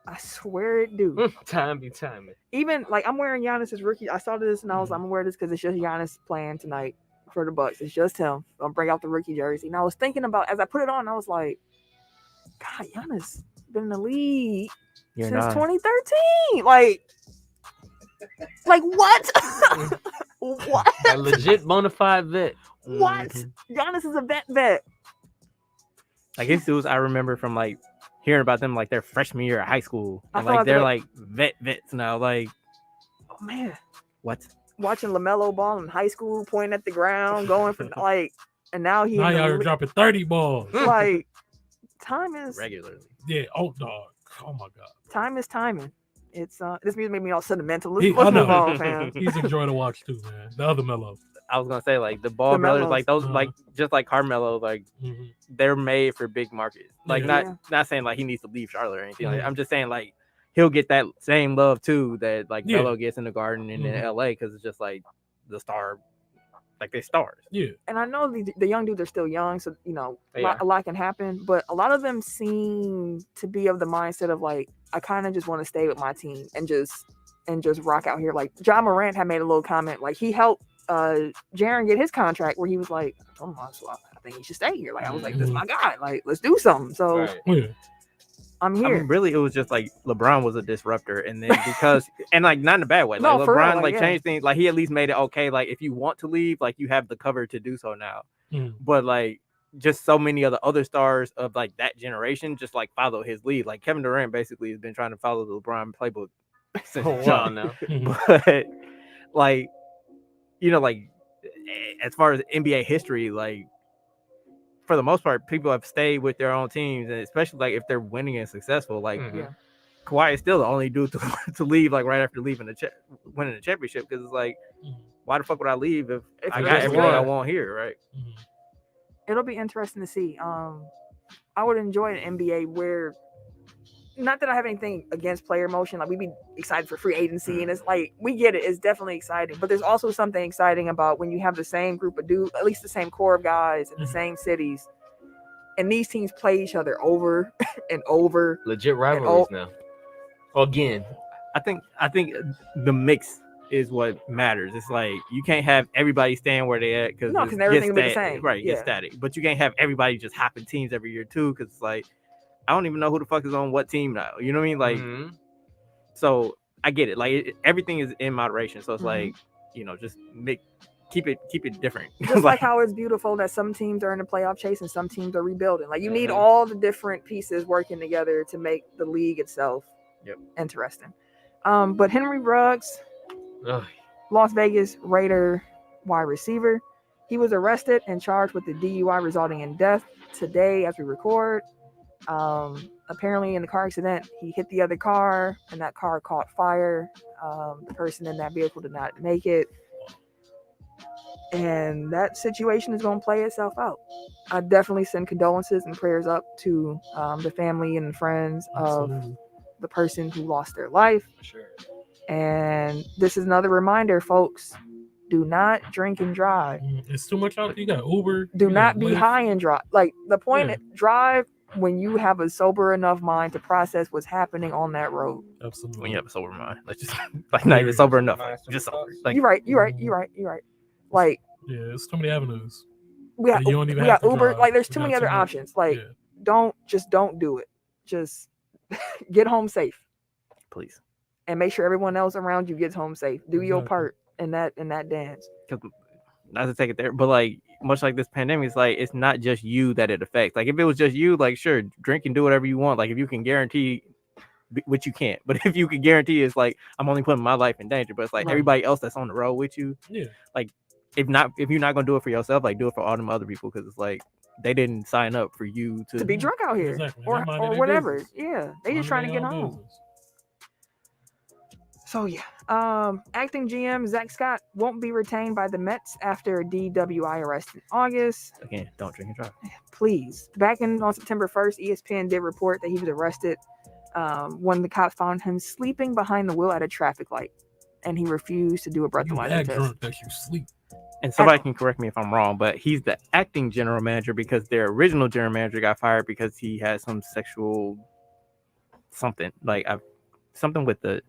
I swear it do. Time be timing. Even like I'm wearing Giannis's rookie. I saw this and I was like, I'm gonna wear this because it's just Giannis playing tonight for the Bucks. It's just him. I'll bring out the rookie jersey. And I was thinking about as I put it on, I was like, God, Giannis been in the league You're since not. 2013. Like what? What? A legit bona fide vet. What? Mhm. Giannis is a vet. Like it's dudes I remember from like hearing about them like their freshman year of high school, I and feel like like they're they- like vets now. Like Oh man, what? watching LaMelo ball in high school, pointing at the ground, going for like, and now he Now in the y'all are league. dropping 30 balls. Like time is Regularly. Yeah. Oh, dog. Oh, my God. time is timing. It's this music made me all sentimental. I Let's move know. on, fam. He's enjoying to watch too, man. The other Mello. I was gonna say like the Ball brothers, like those, like just like Carmelo, like they're made for big markets. Like not saying like he needs to leave Charlotte or anything. Like, I'm just saying like he'll get that same love too that like Melo gets in the Garden and in LA because it's just like the star, like they stars. Yeah. And I know the young dudes are still young, so you know a lot can happen. But a lot of them seem to be of the mindset of like, I kind of just want to stay with my team and just rock out here. Like John Morant had made a little comment, like he helped Jaren get his contract where he was like, oh my, so I think he should stay here. Like I was like, this is my guy. Like let's do something. So I'm here. I mean, really, it was just like LeBron was a disruptor, and then because and like not in a bad way. Like No, for LeBron real, like changed things. Like he at least made it okay. Like if you want to leave, like you have the cover to do so now. But like just so many of the other stars of like that generation just like follow his lead. Like Kevin Durant basically has been trying to follow the LeBron playbook since a while now. But like, you know, like as far as NBA history, like for the most part, people have stayed with their own teams, and especially like if they're winning and successful. Like Kawhi is still the only dude to leave like right after leaving winning the championship, because it's like, why the fuck would I leave if I got everything I want here, right? It'll be interesting to see. I would enjoy an NBA where, not that I have anything against player motion, like we'd be excited for free agency, and it's like we get it, it's definitely exciting, but there's also something exciting about when you have the same group of dudes, at least the same core of guys in the same cities, and these teams play each other over and over. Legit rivalries now. Again, I think the mix is what matters. It's like you can't have everybody staying where they at because everything will be the same. Right, it's static. But you can't have everybody just hopping teams every year too, because it's like I don't even know who the fuck is on what team now. You know what I mean? Like, so I get it. Like everything is in moderation. So it's like, you know, just keep it different. Just like how it's beautiful that some teams are in the playoff chase and some teams are rebuilding. Like you need all the different pieces working together to make the league itself interesting. But Henry Ruggs, Las Vegas Raider wide receiver, he was arrested and charged with the DUI resulting in death today as we record. Apparently in the car accident, he hit the other car and that car caught fire. The person in that vehicle did not make it. And that situation is going to play itself out. I definitely send condolences and prayers up to the family and friends of the person who lost their life. Sure. And this is another reminder, folks. Do not drink and drive. It's too much out. You got Uber. Do not be high and drive. Like the point, drive when you have a sober enough mind to process what's happening on that road. Absolutely. When you have a sober mind, like just like not even sober enough, just sober. Like you're right. Like it's too many avenues. We got Uber. Drive. Like there's too many other options. Like don't do it. Just get home safe, please, and make sure everyone else around you gets home safe. Do your part in that dance. Not to take it there, but like much like this pandemic, it's like it's not just you that it affects. Like if it was just you, like sure, drink and do whatever you want. Like if you can guarantee, which you can't, but if you can guarantee, it's like I'm only putting my life in danger. But it's like everybody else that's on the road with you. Yeah. Like if you're not gonna do it for yourself, like do it for all them other people, because it's like they didn't sign up for you to be drunk out here or whatever. Business. Yeah, they just trying to get home. Business. So acting GM Zach Scott won't be retained by the Mets after a DWI arrest in August. Again, don't drink and drive. Please. Back on September 1st, ESPN did report that he was arrested when the cops found him sleeping behind the wheel at a traffic light, and he refused to do a breathalyzer test. Drunk that you sleep. And somebody can correct me if I'm wrong, but he's the acting general manager because their original general manager got fired because he had some sexual something. Like something with I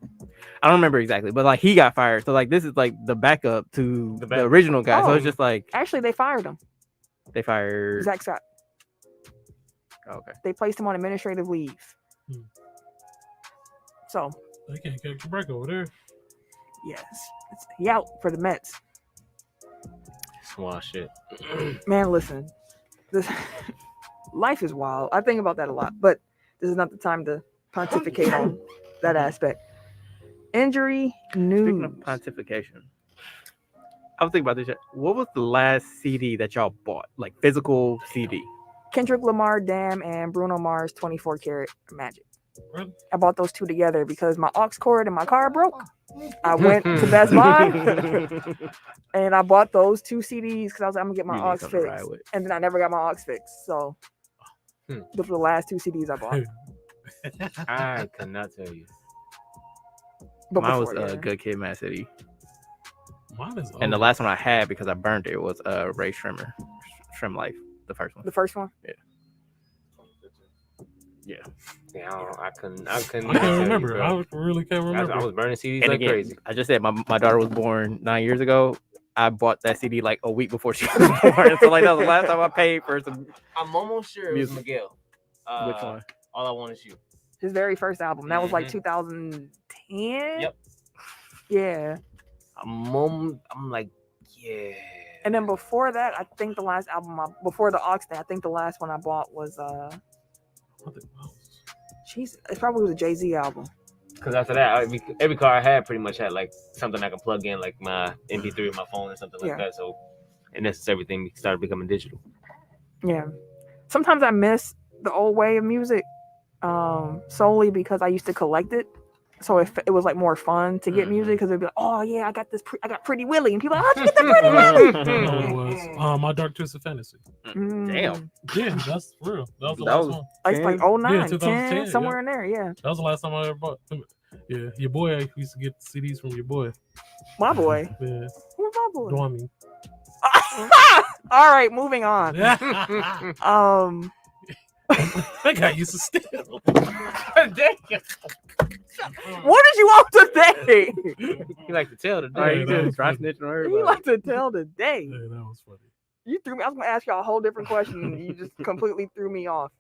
don't remember exactly, but like he got fired. So like this is like the backup to the original guy. So it's just like actually they fired him. They fired Zach Scott. Okay. They placed him on administrative leave. So they can't catch a break over there. Yes, he out for the Mets. Wow, shit. Man, listen, this life is wild. I think about that a lot, but this is not the time to pontificate on that aspect. Injury news. Speaking of pontification, I was thinking about this. What was the last CD that y'all bought? Like physical CD? Kendrick Lamar, Damn, and Bruno Mars 24 Karat Magic. Really? I bought those two together because my aux cord in my car broke. I went to Best Buy and I bought those two CDs because I was like, I'm gonna get my You need aux something to ride fixed, with. and then I never got my aux fixed. So those were the last two CDs I bought. I cannot tell you. But Mine was before, yeah. Good Kid, Mad City. Mine is And the old. last one I had because I burned it was Ray Shrimmer. Shrimp Life, the first one. The first one. Yeah. Yeah, I couldn't. I can't remember. I really can't remember. I was burning CDs And like again, crazy. I just said my daughter was born 9 years ago. I bought that CD like a week before she was born. So like that was the last time I paid for some. I'm almost sure it was Music. Miguel. Which one? All I Want Is You. His very first album. That was like Mhm. 2010. Yep. Yeah. I'm like, yeah. And then before that, I think the last album before the aux thing, I think the last one I bought was jeez, it probably was a Jay-Z album. Because after that, every car I had pretty much had like something I could plug in, like my MP3 or my phone or something like Yeah. that. So, and that's everything started becoming digital. Yeah. Sometimes I miss the old way of music, solely because I used to collect it. So it was like more fun to get music because it'd be like, oh yeah, I got this, I got Pretty Willie, and people are like, how'd you get the Pretty Willie? I know it was My Dark Twisted Fantasy. Damn. Yeah, that's real. That was the That last was- one. It's like 09, Yeah, 10, 2010, somewhere in there. Yeah. That was the last time I ever bought. Yeah, your boy. I used to get CDs from your boy. My boy. Yeah, Who's my boy? Dormy. All right, moving on. that guy used to steal. What did you want today? You like to tell the All right, day. you that was just dry funny. snitching on You everybody. like to tell the day. Yeah, that was funny. You threw me. I was gonna ask y'all a whole different question. And you just completely threw me off.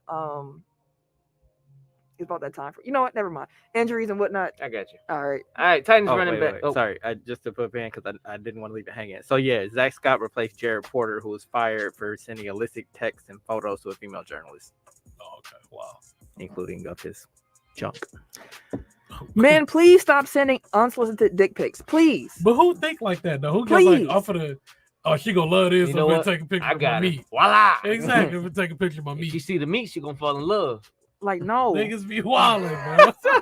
It's about that time for. You know what? Never mind. Injuries and whatnot. I got you. All right. All right, Titans Oh, running wait, back. wait. Oh, Sorry, just to put in because I didn't want to leave it hanging. So yeah, Zach Scott replaced Jared Porter, who was fired for sending illicit texts and photos to a female journalist, Oh, okay, wow. including of his junk. Men, please stop sending unsolicited dick pics. Please. But who think like that though? Who gets Please. like off of the? Oh, she gonna love this. You I'm know gonna what? take a picture I of my got it. meat. Voila. Exactly. I'm gonna take a picture of my If meat. she see the meat, she gonna fall in love. Like no. Niggas be wildin', bro.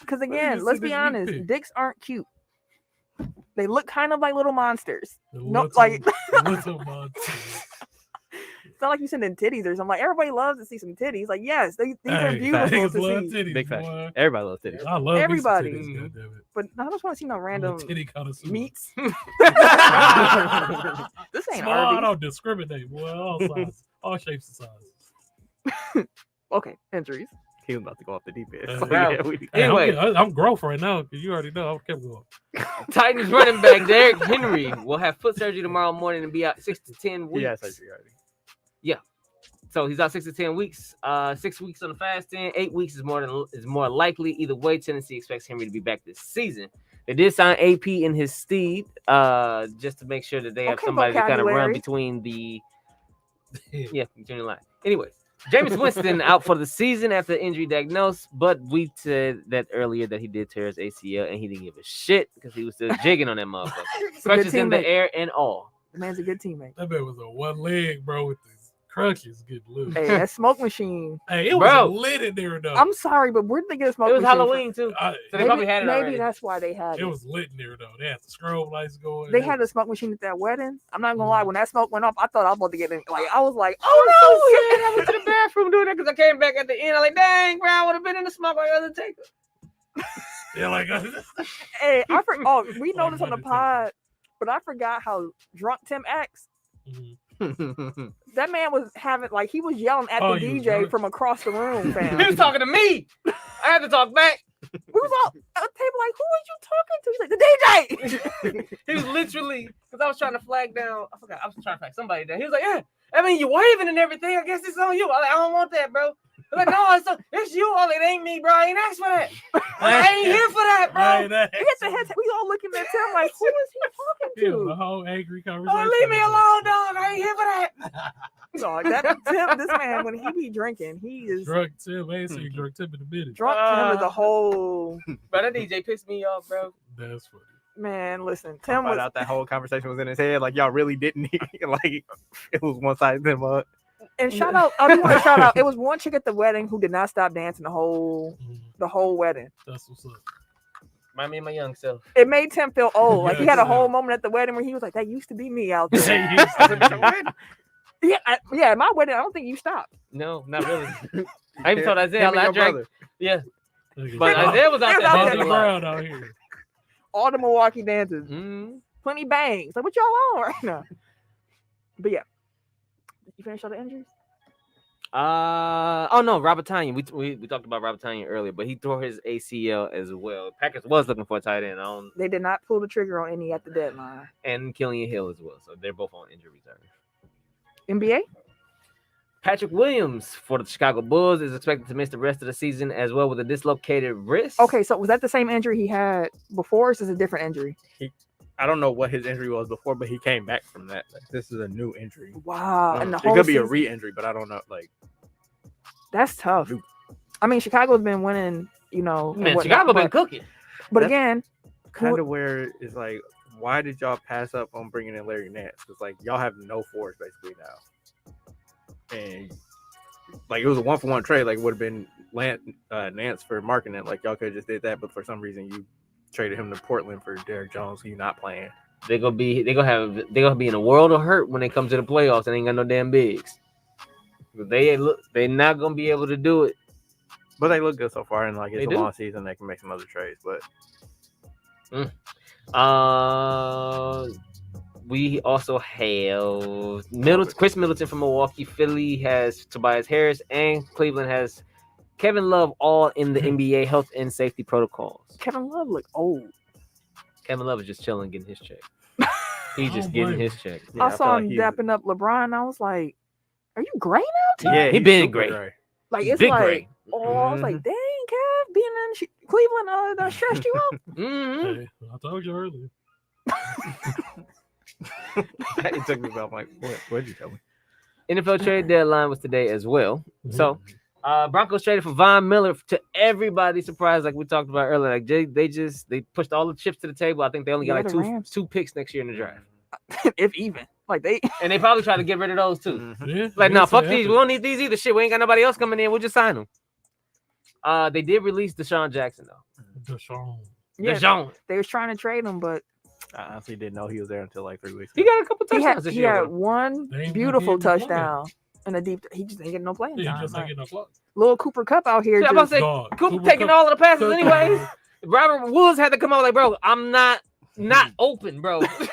Because Let me again, just let's see be this meat honest. pic. Dicks aren't cute. They look kind of like little monsters. The No, little- like- little monster. It's not like you sending titties or something. Like everybody loves to see some titties. Like yes, these are Hey, beautiful niggas to love see. titties, Big fact. boy. Everybody loves titties. I love Everybody. Me some titties, goddammit. But I just want to see no I'm a random titty connoisseur. meats. This ain't Small, I Arby's. don't discriminate, boy. All sizes, all shapes and sizes. Okay, injuries. He was about to go off the deep end. Uh, So, Bro. yeah, we, Hey, Anyway. I'm growth right now because you already know I kept going. Titans running back Derrick Henry will have foot surgery tomorrow morning and be out 6 to 10 weeks. he had surgery already. So he's out 6 to 10 weeks. 6 weeks on the fast end. 8 weeks is more likely. Either way, Tennessee expects Henry to be back this season. They did sign AP in his stead, just to make sure that they have Okay, somebody to kind of run vocabulary. between the between the line. Anyway, Jameis Winston out for the season after injury diagnosed, but we said that earlier that he did tear his ACL and he didn't give a shit because he was still jigging on that motherfucker. He's a good Crutches in the teammate. air and all. The man's a good teammate. That man was on one leg, bro, with his crutches getting loose. Hey, that smoke machine. Hey, it Bro. was lit in there though. I'm sorry, but where did they get a smoke It was machine from? Halloween too. I- So they Maybe, probably had it maybe already. that's why they had it it. was lit in there though. They had the strobe lights going. They had a smoke machine at that wedding. I'm not gonna Mm-hmm. lie, when that smoke went off, I thought I was about to get in. Like I was like, Oh oh no! Yeah, I went to the bathroom doing that because I came back at the end. I'm like, dang, bro, I would have been in the smoke like Undertaker. Yeah, like Hey, we know Oh, this on the Undertaker. pod, but I forgot how drunk Tim acts. Mhm. That man was having like he was yelling at Oh, the he was DJ drunk? from across the room, fam. He was talking to me. I had to talk back. We was all at the table like, who are you talking to? He's like, the DJ. He was literally because I was trying to flag down. I forgot. I was trying to flag somebody down. He was like, "Yeah, I mean, you're waving and everything. I guess it's on you." I like, I don't want that, bro. I'm like, no, it's you. I'm like, it ain't me, bro. I ain't asked for that. I ain't here for that, bro. Right, that- He hit the head. We all looking at Tim like, who is he yeah, talking the to? whole angry conversation. Oh, leave me alone, dog. I ain't here for that. Dog, that Tim, this man, when he be drinking, he is Drunk Tim, I ain't seen drunk Tim in a minute. drunk. Tim is a whole Bro, that DJ pissed me off, bro. That's funny. man. Listen, I Tim found was out that whole conversation was in his head. Like y'all really didn't like it was one side of them. And shout out, I do want to shout out. It was one chick at the wedding who did not stop dancing the whole wedding. That's what's up. Remind me of my young self. It made Tim feel old. Like he had a whole Yeah. moment at the wedding where he was like, "That used to be me out there." Yeah, at my wedding, I don't think you stopped. No, not really. I even told Isaiah Him and I your drank. brother. Yeah, But but Isaiah was out He was there out dancing there. a lot. crowd out here. All the Milwaukee dancers, Mhm. plenty bangs. Like what y'all on right now? But yeah, you finished all the injuries. Oh no, Robert Tonyan. We talked about Robert Tonyan earlier, but he tore his ACL as well. Packers was looking for a tight end They did not pull the trigger on any at the deadline. and Killian Hill as well. So they're both on injury reserve. NBA. Patrick Williams for the Chicago Bulls is expected to miss the rest of the season as well with a dislocated wrist. Okay, so was that the same injury he had before, or is this a different injury? I don't know what his injury was before, but he came back from that. Like, this is a new injury. Wow, and the It whole could be a season- re-injury, but I don't know. Like, That's tough. I mean, Chicago's been winning, and Man, whatnot, Chicago been cooking. But That's again, kind of where it's like, why did y'all pass up on bringing in Larry Nance? Because like y'all have no force basically now, and like it was a 1-for-1 trade. Like it would have been Nance for marketing it. Like y'all could have just did that, but for some reason you traded him to Portland for Derrick Jones, who you're not playing. They're gonna be in a world of hurt when they come to the playoffs and ain't got no damn bigs. They're not gonna be able to do it. But they look good so far, and like it's They a do. long season. They can make some other trades, but We also have Chris Middleton from Milwaukee. Philly has Tobias Harris, and Cleveland has Kevin Love, all in the NBA health and safety protocols. Kevin Love look old. Kevin Love is just chilling, getting his check. He's I just don't getting blame his check. yeah, I saw feel him like dapping up LeBron. And I was like, "Are you gray now, Tim?" Yeah, He he's been super great. gray. Like it's Big like, gray. oh, I was like, "Dang, Kev, being in Cleveland, that stressed you out." Mm-hmm. Hey, I told you earlier. It took me about like, what did you tell me? NFL trade deadline was today as well. So Broncos traded for Von Miller to everybody's surprise, like we talked about earlier. Like they pushed all the chips to the table. I think they only got Yeah, like the Rams. two picks next year in the draft, If even, like they, and they probably try to get rid of those too. Mhm. Yeah, Like, yeah, no, so fuck these. We don't need these either. Shit, we ain't got nobody else coming in. We'll just sign them. They did release Deshaun Jackson though. Deshaun. yeah, Deshaun. they was trying to trade him, but I honestly didn't know he was there until like 3 weeks He ago. got a couple he touchdowns had this he year. had though. one They ain't beautiful gonna give him touchdown and a deep. He just ain't getting no playing Yeah, time. just Like, like in the clock. little Cooper Cup out here. Yeah, I'm about Just, to say, Dog. Cooper taking all of the passes Cooper- anyways. Robert Woods had to come out like, bro, I'm not open, bro. Like,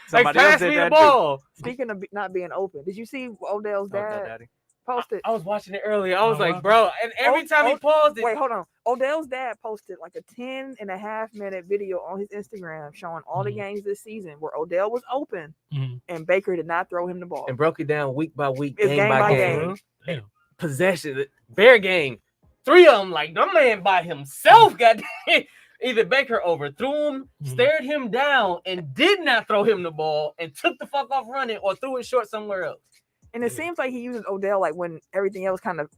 Somebody else pass did me that the too. ball. speaking of not being open, did you see Odell's Oh, that dad daddy. posted? I was watching it earlier. I was Oh, like, wow. bro, and every time he paused it, Wait, hold on. Odell's dad posted like a 10.5-minute video on his Instagram showing all the Mhm. games this season where Odell was open Mhm. and Baker did not throw him the ball. and broke it down week by week, It's game by game. Bro, damn. Possession, Bear game. 3 of them, like, my man by himself got either Baker overthrew him, Mhm. stared him down, and did not throw him the ball, and took the fuck off running or threw it short somewhere else. And it Yeah. seems like he uses Odell like when everything else kind of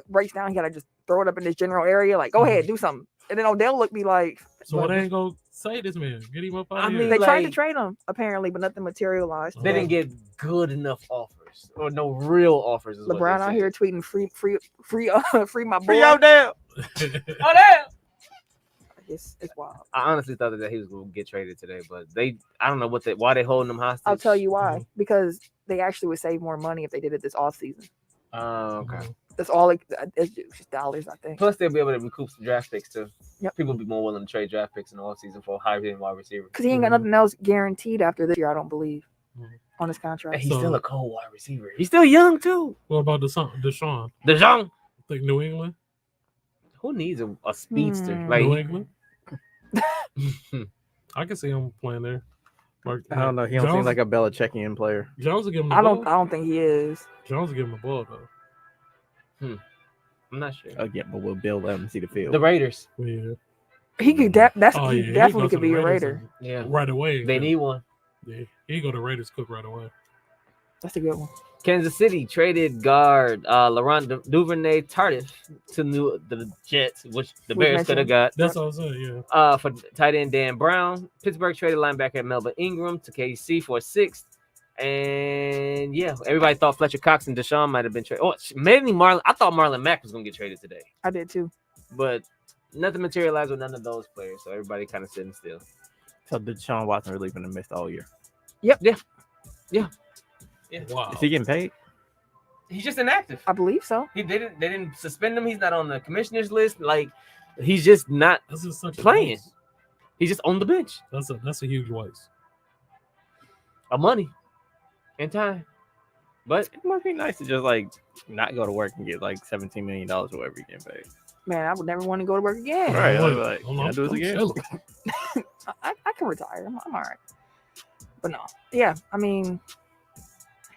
breaks down, he gotta just throw it up in this general area. Like, go ahead, do something. And then Odell looked me like So what they ain't gonna say this man? Get him up out I of mean, here. they tried to like- trade him apparently, but nothing materialized. They didn't get good enough offers or no real offers. Is what LeBron they out said. here tweeting free my boy. Free Odell. Oh, damn. It's wild. I honestly thought that he was going to get traded today, but I don't know why they holding him hostage. I'll tell you why. Because they actually would save more money if they did it this off season. Oh, okay. That's all it's just dollars, I think. Plus, they'll be able to recoup some draft picks too. Yep. People will be more willing to trade draft picks in the offseason for a high-end wide receiver. Because he ain't got nothing else guaranteed after this year, I don't believe, Mhm. on his And contract. he's So- still a cold wide receiver. He's still young too. What about Deshaun? DeJong. Think New England? Who needs a speedster? Hmm. Like, New England? I can see him playing there. Mark, I don't know. He don't seem like a Belichickian player. Jones will give him the I ball. don't think he is. Jones will give him the ball though. I'm not sure. Again, but will Bill let him see the field? The Raiders. Yeah. He could Oh, he yeah, he definitely go to could be the a Raiders Raider. Yeah. right away. They need one. Yeah, he go to Raiders cook right away. That's a good one. Kansas City traded guard Laurent Duvernay Tardif to the Jets, which the We Bears could have got. That's what I was saying. Yeah. For tight end Dan Brown. Pittsburgh traded linebacker Melvin Ingram to KC for a 6th. And And yeah, everybody thought Fletcher Cox and Deshaun might have been traded. Oh, mainly Marlon. I thought Marlon Mack was gonna get traded today, I did too. but nothing materialized with none of those players. So everybody kind of sitting still. So Deshaun Watson really been missed all year. Wow. Is he getting paid? He's just inactive. I believe so. They didn't suspend him. He's not on the commissioner's list. Like he's just not This is such playing. a waste. He's just on the bench. That's a huge waste. Of money and time. But It must be nice to just like not go to work and get like $17 million or whatever you get paid. Man, I would never want to go to work again. Right. Look, Like, I'm- can I do this I'm again? chilling. I can retire. I'm all right. But no, yeah. I mean,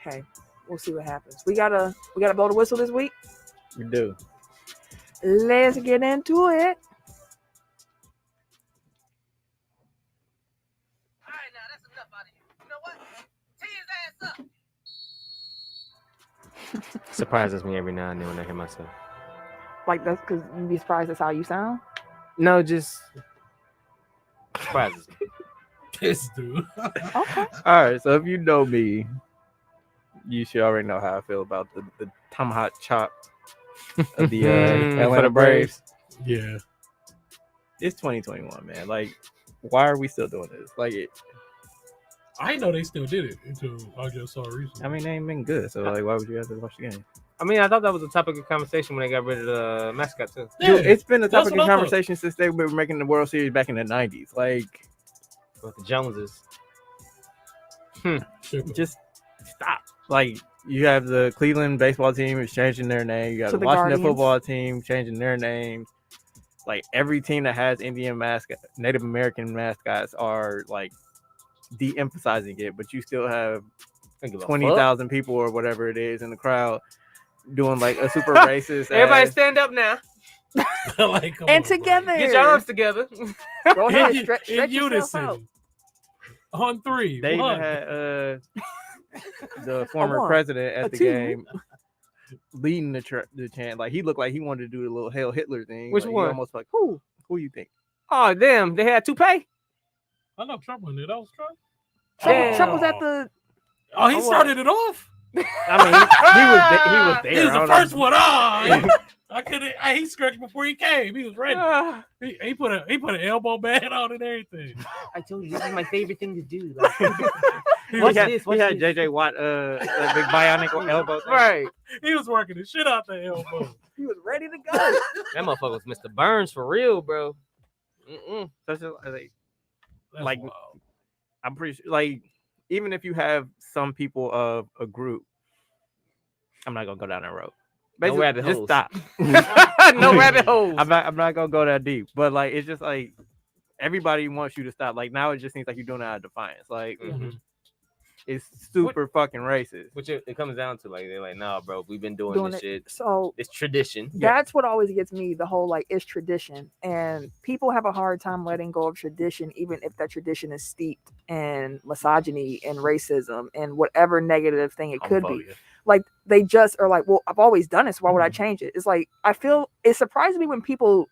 hey, we'll see what happens. We gotta blow the whistle this week. We do. Let's get into it. all right, now that's enough out of you. You know what? Tee his ass up. Surprises me every now and then when I hear myself. Like that's because you'd be surprised that's how you sound. No, just surprises me. This dude. Okay. All right. So if you know me, you should already know how I feel about the tomahawk chop of the For Atlanta the Braves. Yeah. It's 2021, man. Like, why are we still doing this? Like, I didn't know they still did it until I just saw it recently. I mean, they ain't been good. So, like, why would you have to watch the game? I mean, I thought that was a topic of conversation when they got rid of the mascot too. Yeah, Dude, it's been a that's topic what of I thought. conversation since they were making the World Series back in the 90s. Like, With the Joneses. Tripping. just stop. Like, you have the Cleveland baseball team is changing their name. You got To the the Washington Guardians. football team changing their names. Like, every team that has Indian mascot, Native American mascots are like de-emphasizing it, but you still have Don't give a fuck. 20,000 people or whatever it is in the crowd doing like a super racist. Everybody ass- stand up now. Like, come And on, bro. together. Get your arms together. Go ahead. In, Stretch in yourself out. unison. On three. They even One. had the former one. president at A the two. game leading the chant. Like he looked like he wanted to do the little Hail Hitler thing. Which like, one? He almost like who you think? Oh damn, they had toupee. I know Trump went there. That was Trump. Trump was at the. Oh, he started it off. I mean, he was there. He was I the don't know. first one. Oh, I couldn't. He stretched before he came. He was ready. Ah, He put an elbow band on and everything. I told you this is my favorite thing to do. Like, He What's was, this? We had this? JJ Watt, that big bionic elbow thing. Right. he was working the shit out the elbow. He was ready to go. That motherfucker was Mr. Burns for real, bro. Mm-mm. So it's just, like, That's Like- wild. I'm pretty sure, like, even if you have some people of a group, I'm not gonna go down that road. Basically, rabbit just holes. stop. No rabbit holes. I'm not gonna go that deep, but like it's just like everybody wants you to stop. Like now it just seems like you're doing it out of defiance. Like Mhm. it's super fucking racist. Which it comes down to like they're like, nah, bro, we've been doing Doing this it. shit. So It's tradition. that's what always gets me. The whole like it's tradition, and people have a hard time letting go of tradition, even if that tradition is steeped in misogyny and racism and whatever negative thing it could be. Like they just are like, well, I've always done it, so why would I change it? It's like I feel it surprises me when people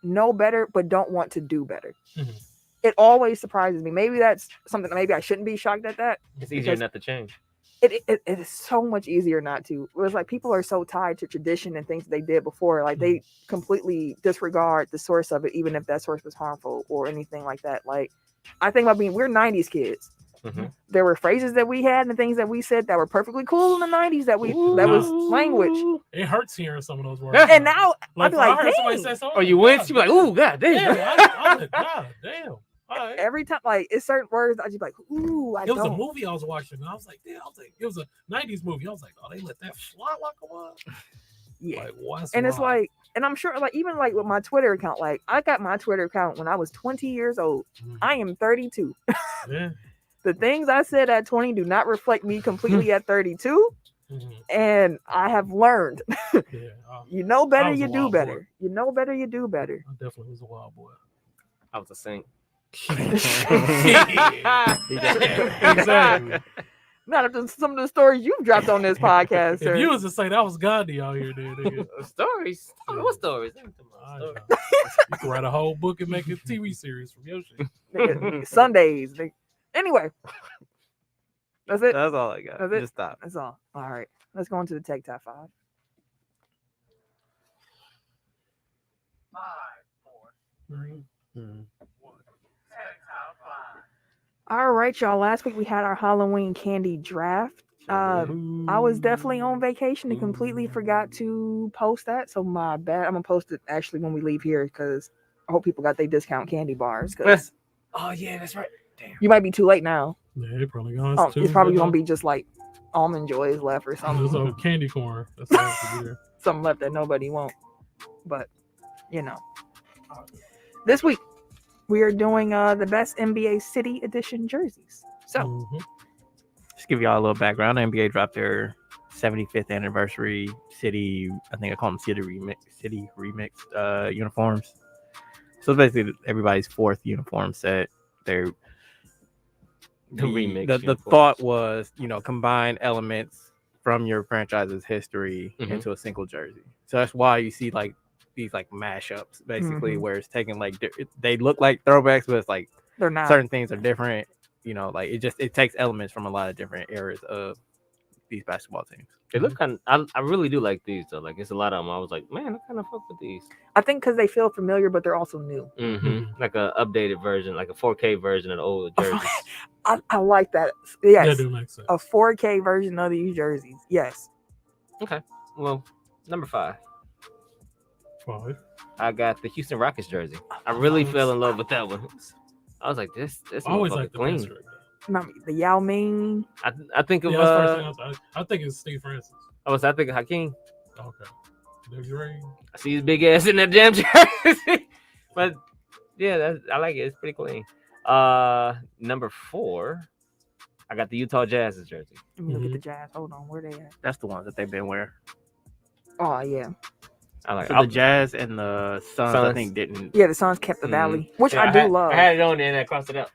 know better but don't want to do better. Mhm. It always surprises me. Maybe that's something that maybe I shouldn't be shocked at that. It's easier Because not to change. it is so much easier not to. It was like people are so tied to tradition and things they did before, like they completely disregard the source of it, even if that source was harmful or anything like that. Like I think we're 90s kids. Mhm. There were phrases that we had and things that we said that were perfectly cool in the 90s that was language. It hurts hearing some of those words. And now like, I'd be I like, heard somebody dang. say something. Oh, you win? You be like, ooh, god damn. Yeah, I was like, God damn. All right. every time, like it's certain words I just be like, ooh, I It was a don't. movie I was watching, and I was like, damn, it was a 90s movie. I was like, oh, they let that fly like a what? Yeah. Like, what's And it's wrong? like, and I'm sure, like, even like with my Twitter account, like I got my Twitter account when I was 20 years old. Mhm. I am 32. Yeah. The things I said at 20 do not reflect me completely at 32. Mhm. And I have learned, Yeah. you know better, was a you do wild better. boy. You know better, you do better. I definitely was a wild boy. I was a saint. Exactly. Not after some of the stories you've dropped on this podcast, sir. If you was to say that was Gandhi out here, then nigga, Stories? What stories? Let me tell my I story. know. You can write a whole book and make a TV series from your shit. Nigga, Sundays. Anyway, That's it. That's all I got. That's it? Just stop. That's all. All right. Let's go into the Tech Top 5. 5, 4, 3, 1. All right, y'all. Last week we had our Halloween candy draft. I was definitely on vacation and completely forgot to post that. So my bad. I'm gonna post it actually when we leave here because I hope people got their discount candy bars. Cause Oh yeah, that's right. Damn. you might be too late now. Yeah, it probably gone. It's probably gonna be just like almond joys left or There's something. a candy corn. That's all to be there. Something left that nobody won't. But you know, this week we are doing the best NBA City Edition jerseys. So. Just give y'all a little background. The NBA dropped their 75th anniversary city. I think I call them city remix uniforms. So basically, everybody's fourth uniform set. They're The remix. The thought was, combine elements from your franchise's history into a single jersey. So that's why you see like these like mashups, basically, where it's taking like they look like throwbacks, but it's like they're not. Certain things are different. Like it takes elements from a lot of different eras of these basketball teams. They look kind of. I really do like these though. Like it's a lot of them. I was like, man, I kind of fuck with these. I think because they feel familiar, but they're also new. Like a updated version, like a 4K version of the old jerseys. I like that. Yes, That do make sense. a 4K version of these jerseys. Yes. Okay. Well, number 5. 5. I got the Houston Rockets jersey. I really fell in love with that one. I was like, this I always like motherfucker the clean. best right Not the Yao Ming. I think of now. Yeah, that's the first thing I think it's Steve Francis. I think of Hakeem. Okay. There's your ring. I see his big ass in that damn jersey. But yeah, I like it. It's pretty clean. Number 4, I got the Utah Jazz's jersey. Let me look at the Jazz. Hold on, where they at? That's the ones that they've been wearing. Oh yeah. I like So the Jazz and the Suns, I think, didn't. Yeah, the Suns kept the Valley, which I do love. I had it on there and I crossed it out.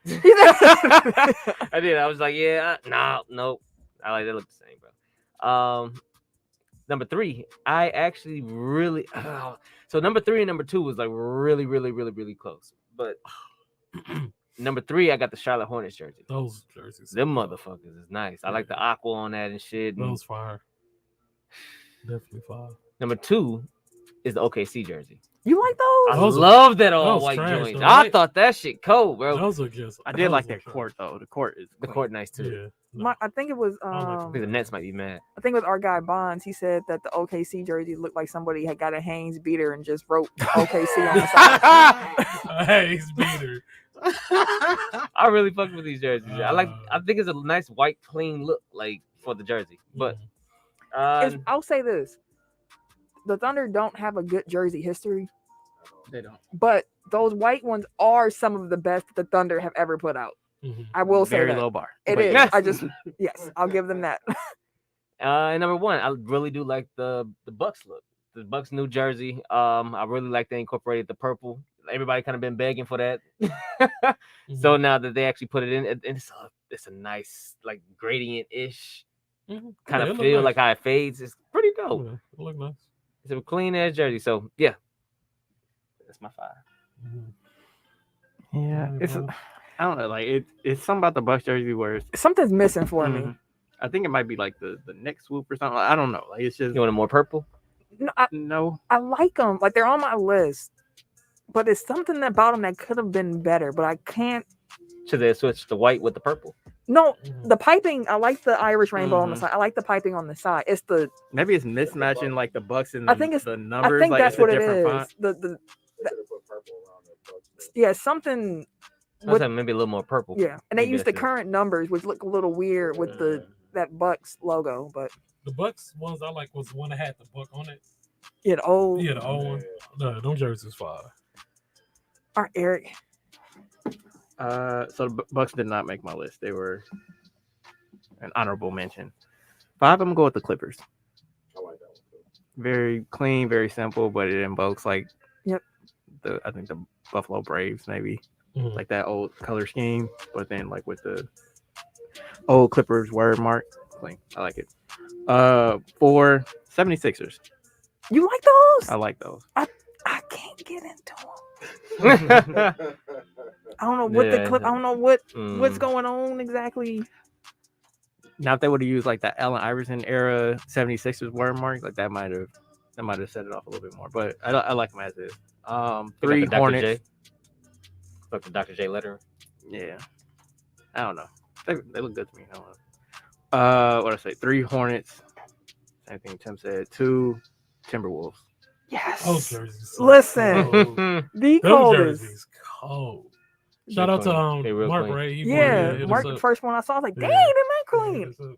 I did. I was like, yeah, nope. I like they look the same, bro. Number 3, I actually really. So number 3 and number 2 was like really, really, really, really close. But number 3, I got the Charlotte Hornets jersey. Those jerseys. Them motherfuckers is nice. I like the aqua on that and shit. Those fire. Definitely fire. Number 2 is the OKC jersey. You like those? I love that all white joint. I thought that shit cold, bro. Those are just. I did like their court though. The court is nice too. Yeah. I think it was. I think the Nets might be mad. I think it was our guy Bonds. He said that the OKC jersey looked like somebody had got a Hanes beater and just wrote OKC on the side. Hanes beater. I really fuck with these jerseys. I think it's a nice white clean look like for the jersey. But I'll say this. The Thunder don't have a good jersey history. They don't. But those white ones are some of the best the Thunder have ever put out. I will say very that. low bar. It is. Yes. Yes, I'll give them that. And number 1, I really do like the Bucks look. The Bucks new jersey. I really like they incorporated the purple. Everybody kind of been begging for that. So now that they actually put it in, it's a nice like gradient-ish kind of feel, like how it fades. It's pretty dope. Yeah, it look nice. It's a clean ass jersey. So yeah, that's my 5. Yeah, I don't know. Like it's something about the Bucks jersey where Something's missing for me. I think it might be like the neck swoop or something. I don't know. Like it's just You want a more purple? no. I like them. Like they're on my list. But it's something about them that could have been better. But I can't. Should they switch the white with the purple? No, the piping. I like the Irish rainbow on the side. I like the piping on the side. It's the. Maybe it's mismatching like the Bucks and I think it's the numbers. I think like that's it's what a it different is. font. Yeah, something. I said maybe a little more purple. Yeah, and they Maybe use the that's it. current numbers, which look a little weird with that Bucks logo. But The Bucks ones I like was the one that had the buck on it. yeah, the old. Yeah, the old one. No, them jerseys fire. All right, Eric. So the Bucks did not make my list. They were an honorable mention. 5, I'm gonna go with the Clippers. I like that one too. Very clean, very simple, but it invokes like I think the Buffalo Braves maybe like that old color scheme, but then like with the old Clippers word mark. Clean. I like it. 4 76ers. You like those? I like those. I can't get into them. I don't know what the clip. I don't know what's going on exactly. Now, if they would have used like that Allen Iverson era 76ers watermark, like that might have set it off a little bit more. But I like them as is. 3 Hornets. Like the Dr. J letter. Yeah, I don't know. They look good to me. I don't know. What I say? 3 Hornets. Same thing Tim said. 2 Timberwolves. Yes. Oh, jerseys. Listen, the Those coldest. jerseys cold. Shout out to Mark, right? Yeah, Mark, the first one I saw, I was like, dang, they're not clean.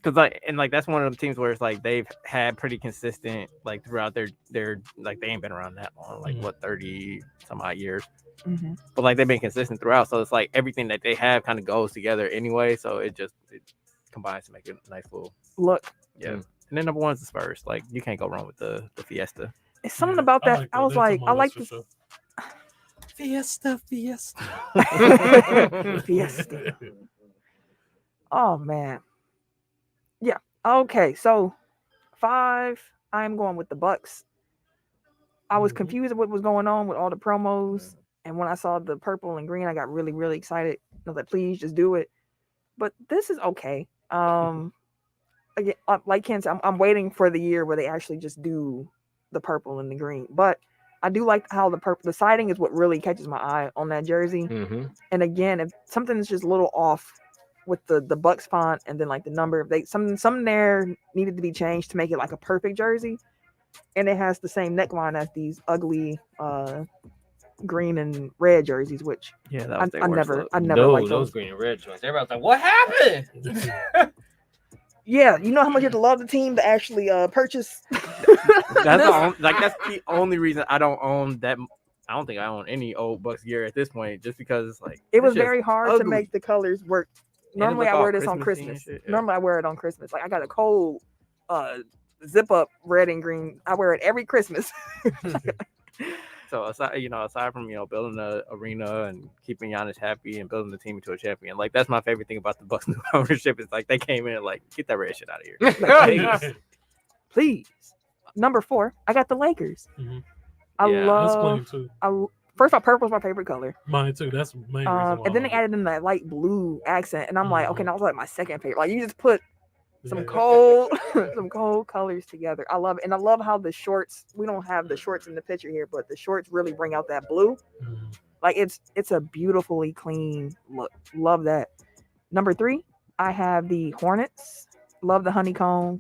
Because that's one of the teams where it's like they've had pretty consistent like throughout their like they ain't been around that long, like 30 some odd years. Mm-hmm. But like they've been consistent throughout, so it's like everything that they have kind of goes together anyway. So it combines to make a nice little look. Yeah. And then number 1 is the Spurs. Like you can't go wrong with the Fiesta. It's something about that. I was like, I like this. Sure. Fiesta. Fiesta. Oh man. Yeah. Okay. So 5. I am going with the Bucks. I was confused with what was going on with all the promos, and when I saw the purple and green, I got really, really excited. I was like, please just do it. But this is okay. Again, like Ken said, I'm waiting for the year where they actually just do the purple and the green. But I do like how the siding is what really catches my eye on that jersey. Mm-hmm. And again, if something is just a little off with the Bucks font and then like the number, if they something there needed to be changed to make it like a perfect jersey, and it has the same neckline as these ugly green and red jerseys, which yeah, that was I never no, liked those green and red joints. Everybody's like, what happened? Yeah, you know how much you have to love the team to actually purchase. That's the only reason I don't own that. I don't think I own any old Bucks gear at this point, just because it's like it was very hard to make the colors work. Normally, I wear this on Christmas-y Christmas. yeah. Normally, I wear it on Christmas. Like I got a cold zip up red and green. I wear it every Christmas. So aside from building the arena and keeping Giannis happy and building the team into a champion, like that's my favorite thing about the Bucks new ownership is like they came in and like get that red shit out of here. Please. Number 4, I got the Lakers. Mm-hmm. I That's clean too. First of all, purple is my favorite color. Mine too. That's the main reason why. And then they added in that light blue accent, and I'm like, okay, that was like my second favorite. Like you just put some cold colors together. I love it. And I love how the shorts, we don't have the shorts in the picture here, but the shorts really bring out that blue. Mm-hmm. Like it's a beautifully clean look. Love that. Number 3, I have the Hornets. Love the honeycomb.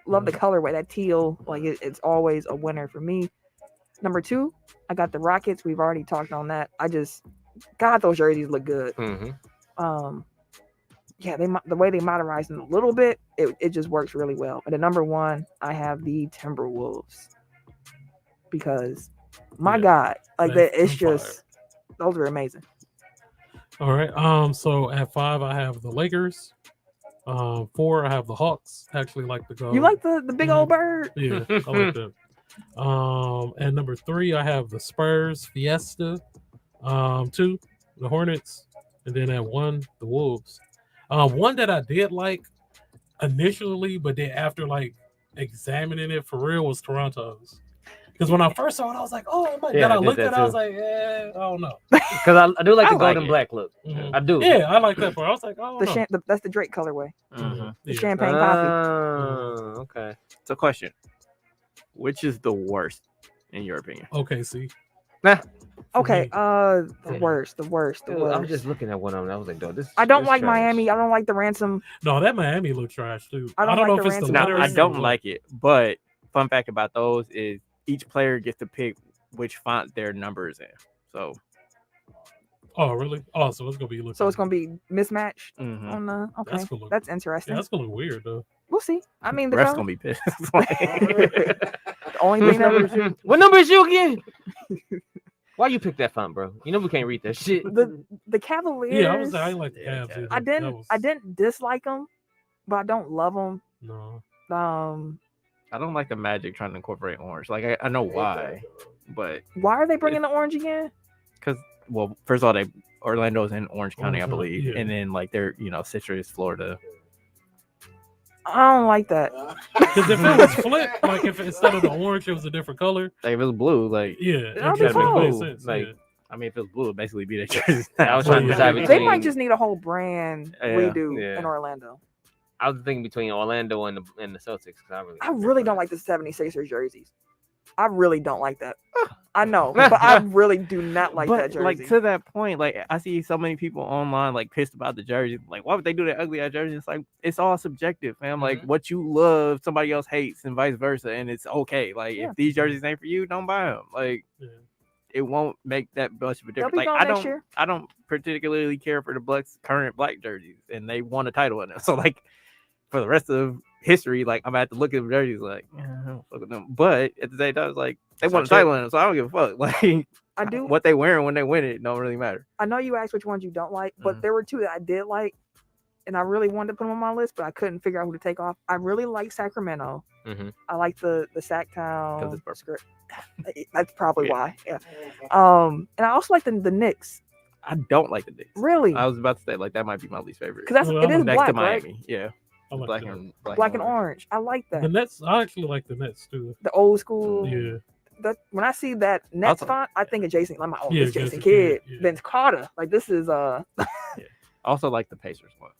Love the colorway, that teal. Like it's always a winner for me. Number 2, I got the Rockets. We've already talked on that. God, those jerseys look good. Mm-hmm. Yeah, the way they modernized them a little bit, it just works really well. And at number 1, I have the Timberwolves because God, like that, it's just those are amazing. All right. So at 5, I have the Lakers. 4, I have the Hawks. Actually, like the gold. You like the big old bird? Yeah, I like that. And number 3, I have the Spurs Fiesta. 2, the Hornets, and then at 1, the Wolves. One that I did like initially, but then after like examining it for real was Toronto's. Because when I first saw it, I was like, oh, my God. I looked at it, I was like, I don't know. Because I do like the golden black look. Mm-hmm. I do. Yeah, I like that part. I was like, oh, that's the Drake colorway. Mm-hmm. The champagne coffee. Okay. So question. Which is the worst in your opinion? Okay, see. Okay, the worst. I'm just looking at one of them. I was like, this. I don't like trash. Miami. I don't like the ransom. No, that Miami look trash too. I don't know like if the it's the ransom. No, letters. I don't like it. But fun fact about those is each player gets to pick which font their number is in. So. Oh really? Oh, so it's gonna be. So it's gonna be mismatched Mm-hmm. on the. Okay, That's that's interesting. Yeah, that's gonna look weird though. We'll see. I mean, The ref's gonna be pissed. the only thing that What number is you again? Why you pick that font, bro? You know we can't read that shit. the Cavaliers. Yeah, I didn't like the Cavs. Either. I didn't dislike them, but I don't love them. No. I don't like the Magic trying to incorporate orange. Like I know why, but why are they bringing the orange again? Because first of all, Orlando's in Orange County, I believe, yeah. and then like they're Citrus, Florida. I don't like that. Because if it was flipped, like if instead of the orange it was a different color, Like if it was blue, like yeah, That'd it be would cool. make sense. Like, Yeah. I mean, if it was blue, it'd basically be their jerseys. I was trying to decide They between. might just need a whole brand redo Yeah. in Orlando. I was thinking between Orlando and the Celtics. I really don't like the 76ers jerseys. I really don't like that. I know, but I really do not like that jersey. Like to that point, like I see so many people online like pissed about the jersey. Like, why would they do that ugly ass jersey? It's like it's all subjective, fam. Like what you love, somebody else hates, and vice versa, and it's okay. Like if these jerseys ain't for you, don't buy them. Like it won't make that much of a difference. Like I don't particularly care for the Bucks' current black jerseys, and they won a title in them. So like for the rest of history, like I'm gonna have to look at the jerseys like, I don't fuck with them. But at the same time, it's like they won a title in them, so I don't give a fuck. Like I do what they wearing when they win it don't really matter. I know you asked which ones you don't like, but there were two that I did like, and I really wanted to put them on my list, but I couldn't figure out who to take off. I really like Sacramento. I like the Sacktown script. That's probably why. Yeah. And I also like the Knicks. I don't like the Knicks. Really? I was about to say like that might be my least favorite. Because it is next black, to Miami. right? Yeah. Like black and orange. I like that. The Nets, I actually like the Nets too. The old school. Yeah. When I see that Nets font, I think of Jason. Like it's Jason Kidd. Kidd. Vince Carter. Like this is Also like the Pacers one.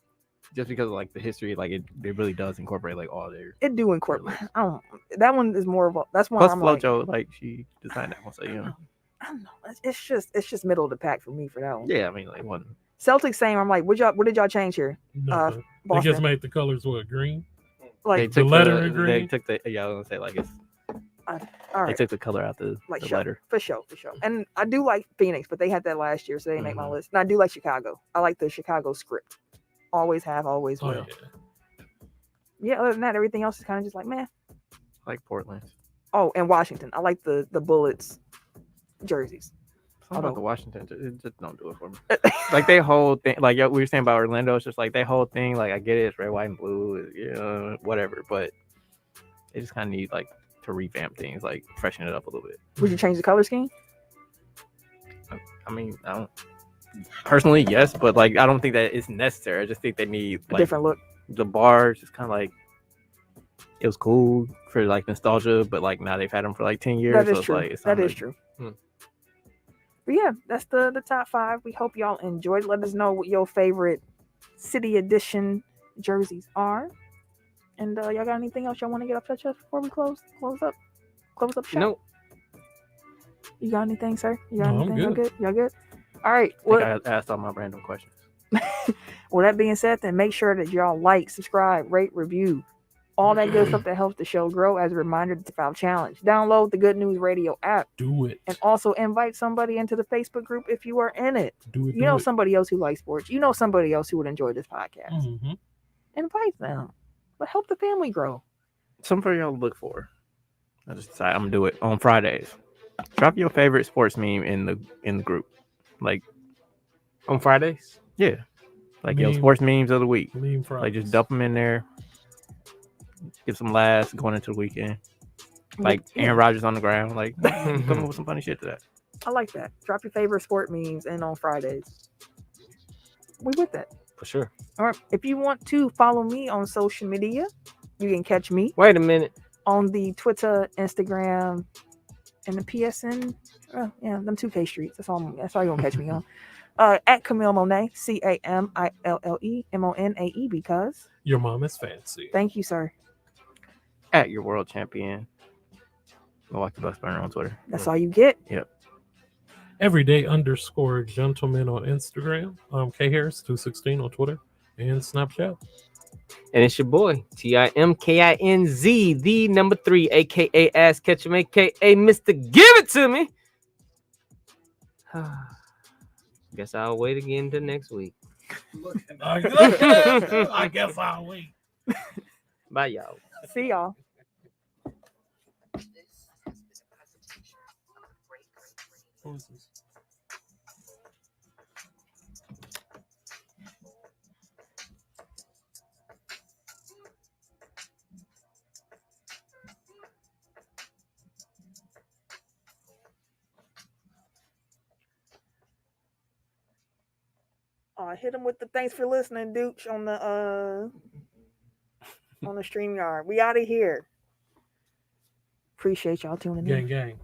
Just because of like the history, like it really does incorporate like all their. It do incorporate. I don't. That one is more of a. That's one. Plus I'm Flojo, like she designed that one, so you know. I don't know. It's just middle of the pack for me for that one. Yeah, I mean like one. Celtics same. I'm like, what did y'all change here? No, they just made the colors green. Like the letter in green. They took the I was gonna say like it's. All right. They took the color out the letter. For sure. And I do like Phoenix, but they had that last year, so they didn't make my list. And I do like Chicago. I like the Chicago script. Always have, always will. Yeah, other than that, everything else is kind of just like, man. Like Portland. Oh, and Washington. I like the Bullets jerseys. Something about the Washington, it just don't do it for me. Like they whole thing, like we were saying about Orlando, it's just like they whole thing, like I get it, it's red, white, and blue, you know, whatever, but they just kind of need like to revamp things, like freshen it up a little bit. Would you change the color scheme? I mean, I don't personally, yes, but like I don't think that it's necessary. I just think they need like, a different look. The bars just kind of like it was cool for like nostalgia, but like now they've had them for like 10 years. That is so true. It's like, that is true. But yeah, that's the top 5. We hope y'all enjoyed. Let us know what your favorite City Edition jerseys are. And y'all got anything else y'all want to get up to chest before we close up shop? Nope. You got anything, sir? You got anything? I'm good. Y'all good? All right. I asked all my random questions. Well, that being said, then make sure that y'all like, subscribe, rate, review, all that good stuff that helps the show grow. As a reminder, the 5 challenge. Download the Good News Radio app. Do it. And also invite somebody into the Facebook group if you are in it. Do it. You know somebody else who likes sports. You know somebody else who would enjoy this podcast. Invite them. But help the family grow. Something for y'all to look for. I just decided I'm gonna do it on Fridays. Drop your favorite sports meme in the group. Like on Fridays? Yeah. Like your sports memes of the week. Meme Fridays. Like just dump them in there. Give some laughs going into the weekend. Like Aaron Rodgers on the ground. Like come up with some funny shit to that. I like that. Drop your favorite sport memes in on Fridays. We with that. For sure. All right. If you want to follow me on social media, you can catch me. Wait a minute. On the Twitter, Instagram, and the PSN. Them 2K streets. That's all you're gonna catch me on. At Camille Monet, CAMILLEMONAE, because your mom is fancy. Thank you, sir. At your world champion, Milwaukee Bucks Burner on Twitter. That's all you get. Yep. Everyday_gentleman on Instagram. K Harris216 on Twitter and Snapchat. And it's your boy, TIMKINZ, the number 3, aka Ass Ketchum, aka Mr. Give It To Me. Guess I'll wait again till next week. I guess I'll wait. Bye, y'all. See y'all. What is this? Hit him with the thanks for listening, Dooch, on the StreamYard. We out of here. Appreciate y'all tuning in. Gang.